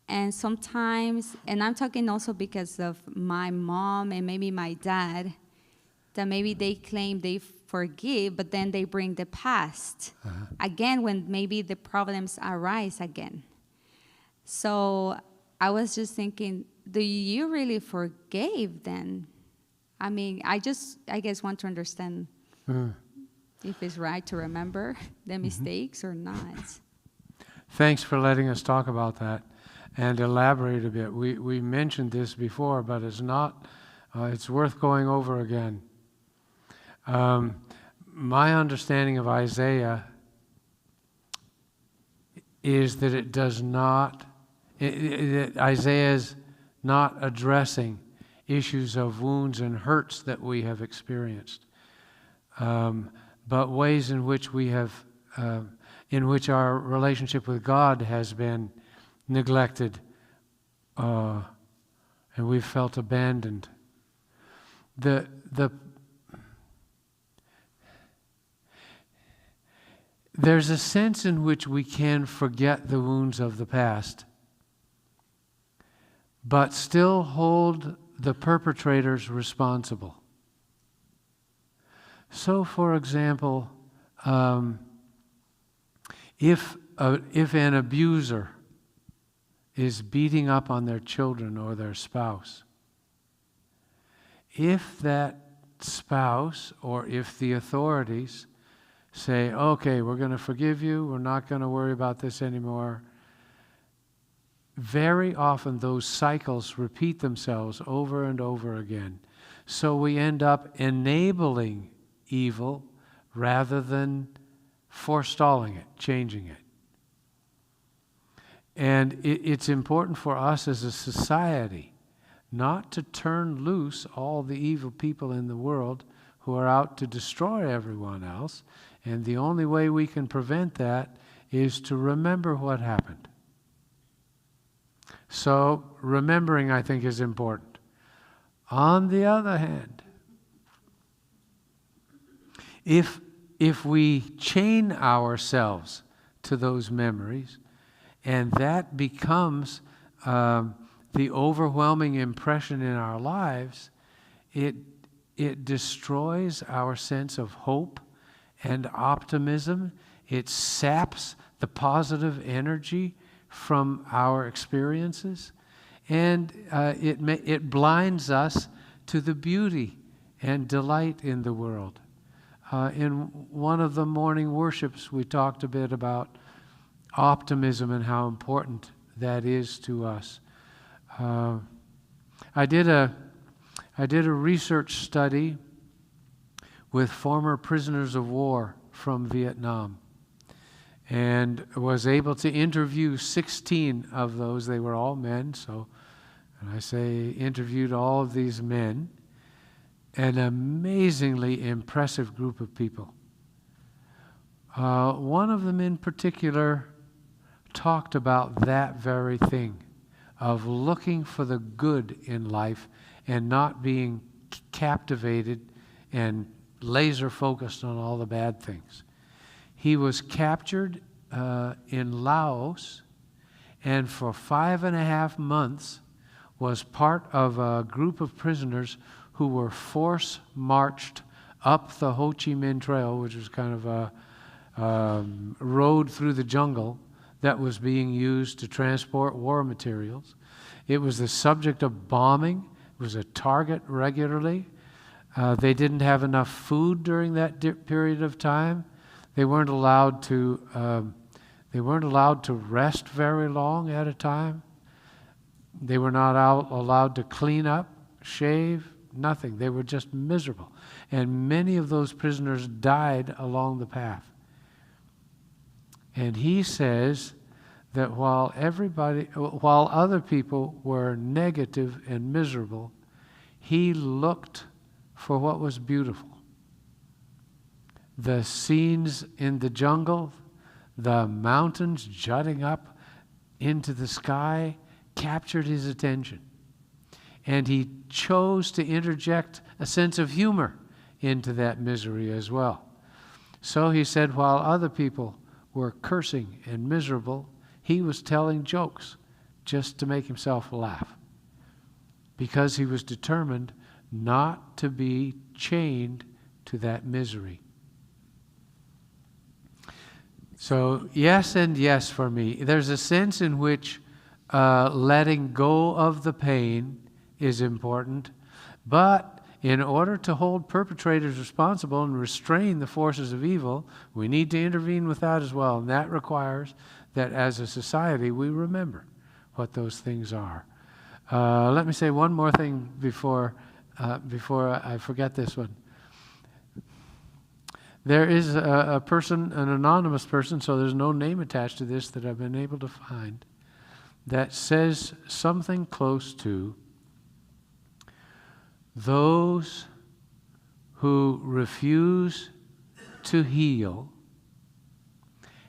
And sometimes, and I'm talking also because of my mom and maybe my dad, that maybe they claim they forgive, but then they bring the past again when maybe the problems arise again. So I was just thinking, do you really forgive then? I mean, I guess want to understand if it's right to remember the mistakes or not. Thanks for letting us talk about that and elaborate a bit. We mentioned this before, but it's not, it's worth going over again. My understanding of Isaiah is that it does not, Isaiah is not addressing issues of wounds and hurts that we have experienced, but ways in which we have, in which our relationship with God has been neglected, and we've felt abandoned. There's a sense in which we can forget the wounds of the past, but still hold the perpetrators responsible. So, for example, if an abuser is beating up on their children or their spouse, if that spouse or if the authorities say, okay, we're going to forgive you, we're not going to worry about this anymore, very often those cycles repeat themselves over and over again. So we end up enabling evil rather than forestalling it, changing it. And it's important for us as a society not to turn loose all the evil people in the world who are out to destroy everyone else. And the only way we can prevent that is to remember what happened. So remembering, I think, is important. On the other hand, if we chain ourselves to those memories, and that becomes the overwhelming impression in our lives, it destroys our sense of hope and optimism. It saps the positive energy from our experiences, and it blinds us to the beauty and delight in the world. In one of the morning worships, we talked a bit about optimism and how important that is to us. I did a research study with former prisoners of war from Vietnam, and was able to interview 16 of those. They were all men, so and I say interviewed all of these men. An amazingly impressive group of people. One of them in particular talked about that very thing, of looking for the good in life and not being captivated and laser focused on all the bad things. He was captured in Laos, and for 5.5 months was part of a group of prisoners who were force marched up the Ho Chi Minh Trail, which was kind of a road through the jungle that was being used to transport war materials. It was the subject of bombing. It was a target regularly. They didn't have enough food during that period of time. They weren't allowed to rest very long at a time. They were not allowed to clean up, shave, nothing. They were just miserable. And many of those prisoners died along the path. And he says that while other people were negative and miserable, he looked for what was beautiful. The scenes in the jungle, the mountains jutting up into the sky, captured his attention. And he chose to interject a sense of humor into that misery as well. So he said, while other people were cursing and miserable, he was telling jokes just to make himself laugh, because he was determined not to be chained to that misery. So yes and yes for me. There's a sense in which letting go of the pain is important, but in order to hold perpetrators responsible and restrain the forces of evil, we need to intervene with that as well. And that requires that as a society we remember what those things are. Let me say one more thing before I forget this one. There is a person, an anonymous person, so there's no name attached to this that I've been able to find, that says something close to, those who refuse to heal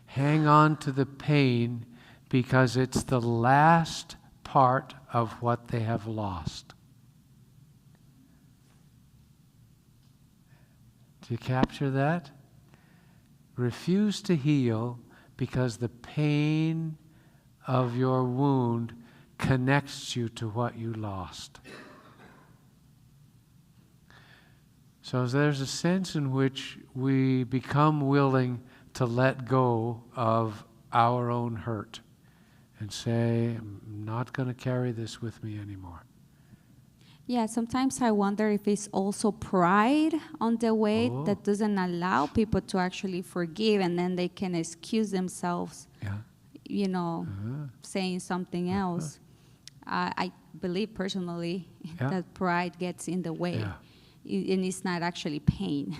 hang on to the pain because it's the last part of what they have lost. Do you capture that? Refuse to heal because the pain of your wound connects you to what you lost. So there's a sense in which we become willing to let go of our own hurt and say, I'm not going to carry this with me anymore. Yeah, sometimes I wonder if it's also pride on the way that doesn't allow people to actually forgive, and then they can excuse themselves, saying something else. I believe personally that pride gets in the way, and it's not actually pain,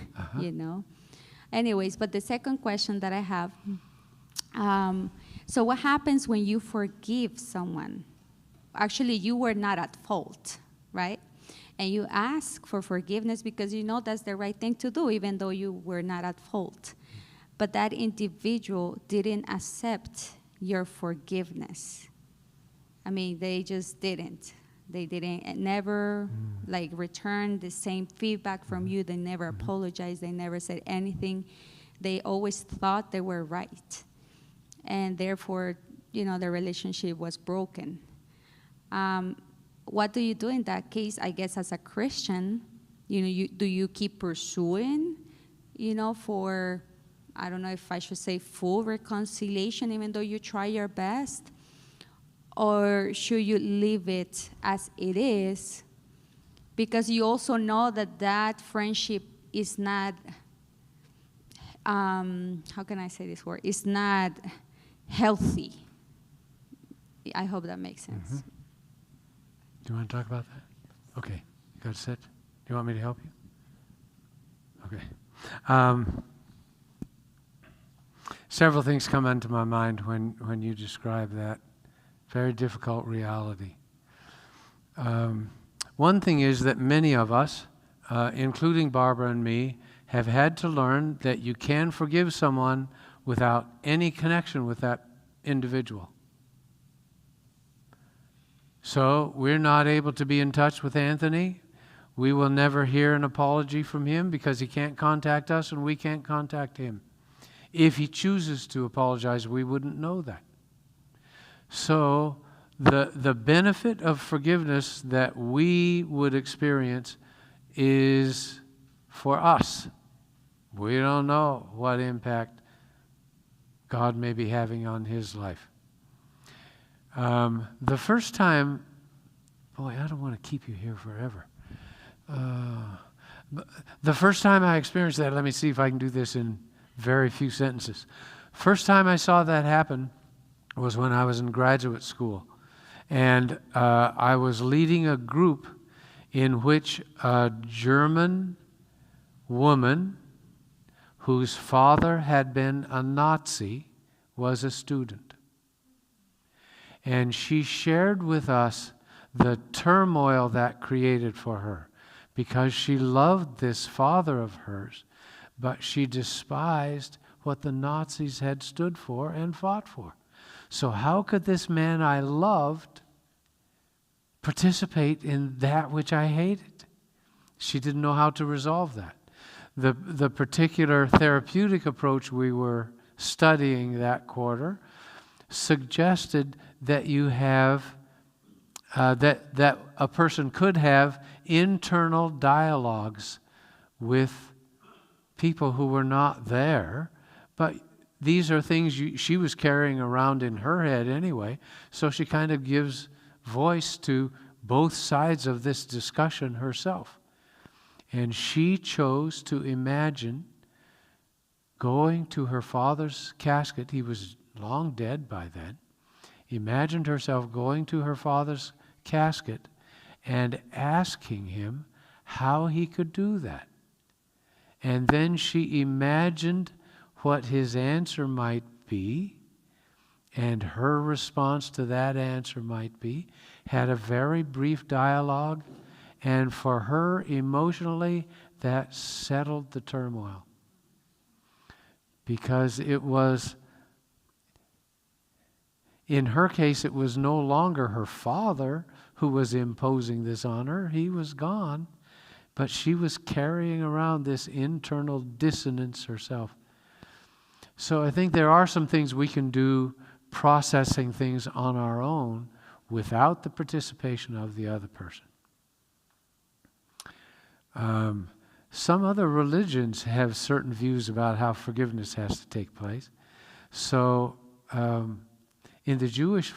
Anyways, but the second question that I have, so what happens when you forgive someone? Actually, you were not at fault, right? And you ask for forgiveness because you know that's the right thing to do, even though you were not at fault. But that individual didn't accept your forgiveness. I mean, they just didn't. They didn't never return the same feedback from you. They never apologized. They never said anything. They always thought they were right. And therefore, the relationship was broken. What do you do in that case? I guess as a Christian, do you keep pursuing, for, I don't know if I should say full reconciliation, even though you try your best? Or should you leave it as it is? Because you also know that friendship is not, how can I say this word? It's not healthy. I hope that makes sense. Mm-hmm. Do you want to talk about that? Okay. You got to sit? Do you want me to help you? Okay. Several things come into my mind when you describe that very difficult reality. One thing is that many of us, including Barbara and me, have had to learn that you can forgive someone without any connection with that individual. So we're not able to be in touch with Anthony. We will never hear an apology from him because he can't contact us and we can't contact him. If he chooses to apologize, we wouldn't know that. So the benefit of forgiveness that we would experience is for us. We don't know what impact God may be having on his life. The first time, boy, I don't want to keep you here forever. The first time I experienced that, let me see if I can do this in very few sentences. First time I saw that happen was when I was in graduate school. And I was leading a group in which a German woman whose father had been a Nazi was a student. And she shared with us the turmoil that created for her because she loved this father of hers, but she despised what the Nazis had stood for and fought for. So how could this man I loved participate in that which I hated? She didn't know how to resolve that. the particular therapeutic approach we were studying that quarter suggested that you have that a person could have internal dialogues with people who were not there, but these are things she was carrying around in her head anyway, so she kind of gives voice to both sides of this discussion herself. And she chose to imagine going to her father's casket. He was long dead by then. Imagined herself going to her father's casket and asking him how he could do that. And then she imagined what his answer might be, and her response to that answer might be, had a very brief dialogue, and for her emotionally, that settled the turmoil. Because it was, in her case, it was no longer her father who was imposing this on her. He was gone, but she was carrying around this internal dissonance herself. So I think there are some things we can do processing things on our own without the participation of the other person. Some other religions have certain views about how forgiveness has to take place. So in the Jewish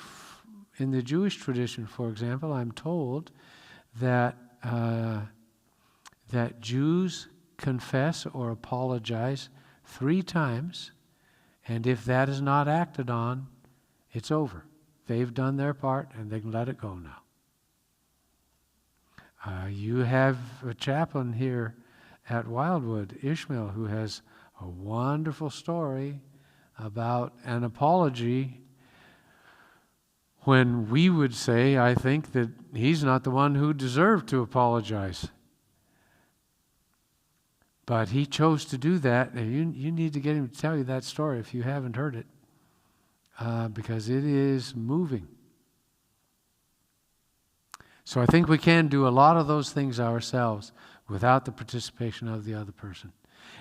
tradition, for example, I'm told that that Jews confess or apologize 3 times, and if that is not acted on, it's over. They've done their part, and they can let it go now. You have a chaplain here at Wildwood, Ishmael, who has a wonderful story about an apology when we would say, I think, that he's not the one who deserved to apologize. But he chose to do that, and you need to get him to tell you that story if you haven't heard it, because it is moving. So I think we can do a lot of those things ourselves without the participation of the other person.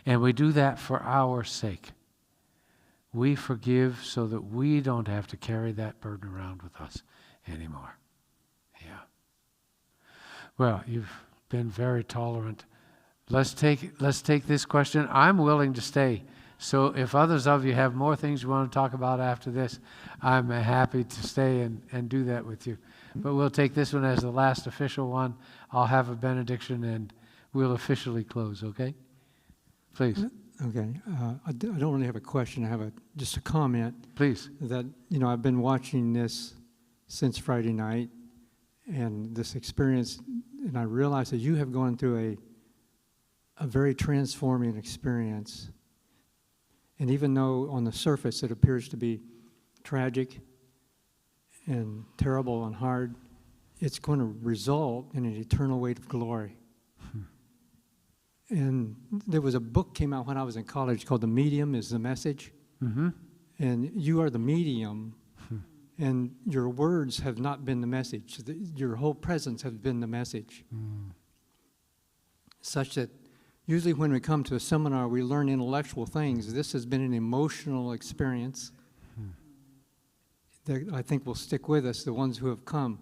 And we do that for our sake. We forgive so that we don't have to carry that burden around with us anymore. Yeah. Well, you've been very tolerant. Let's take this question. I'm willing to stay. So if others of you have more things you want to talk about after this, I'm happy to stay and do that with you. But we'll take this one as the last official one. I'll have a benediction and we'll officially close, okay? Please. Okay. I don't really have a question. I have just a comment. Please. That, I've been watching this since Friday night and this experience, and I realize that you have gone through a very transforming experience. And even though on the surface it appears to be tragic and terrible and hard, it's going to result in an eternal weight of glory. And there was a book came out when I was in college called The Medium is the Message. Mm-hmm. And you are the medium, and your words have not been the message. Your whole presence has been the message. Such that usually when we come to a seminar, we learn intellectual things. This has been an emotional experience that I think will stick with us, the ones who have come.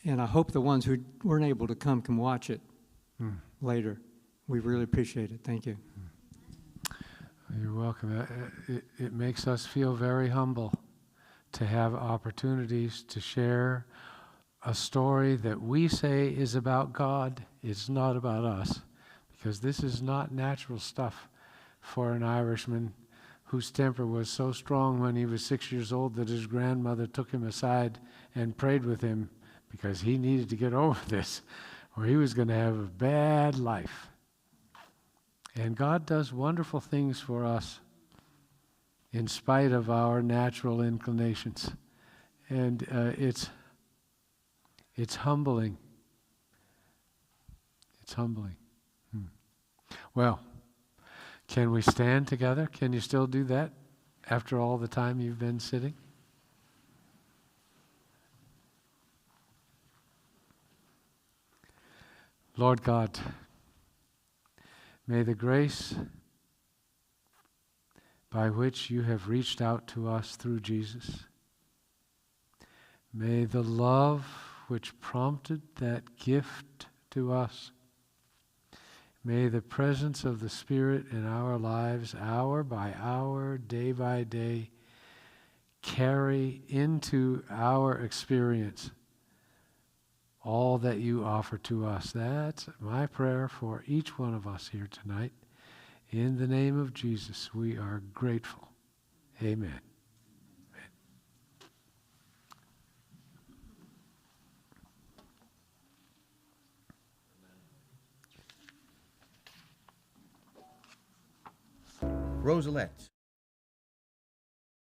And I hope the ones who weren't able to come can watch it later. We really appreciate it. Thank you. You're welcome. It makes us feel very humble to have opportunities to share a story that we say is about God. It's not about us, because this is not natural stuff for an Irishman whose temper was so strong when he was 6 years old that his grandmother took him aside and prayed with him because he needed to get over this, or he was going to have a bad life. And God does wonderful things for us in spite of our natural inclinations. And it's humbling. It's humbling. Well, can we stand together? Can you still do that after all the time you've been sitting? Lord God, May the grace by which you have reached out to us through Jesus, may the love which prompted that gift to us, may the presence of the Spirit in our lives, hour by hour, day by day, carry into our experience all that you offer to us. That's my prayer for each one of us here tonight. In the name of Jesus, we are grateful. Amen. Rosalette.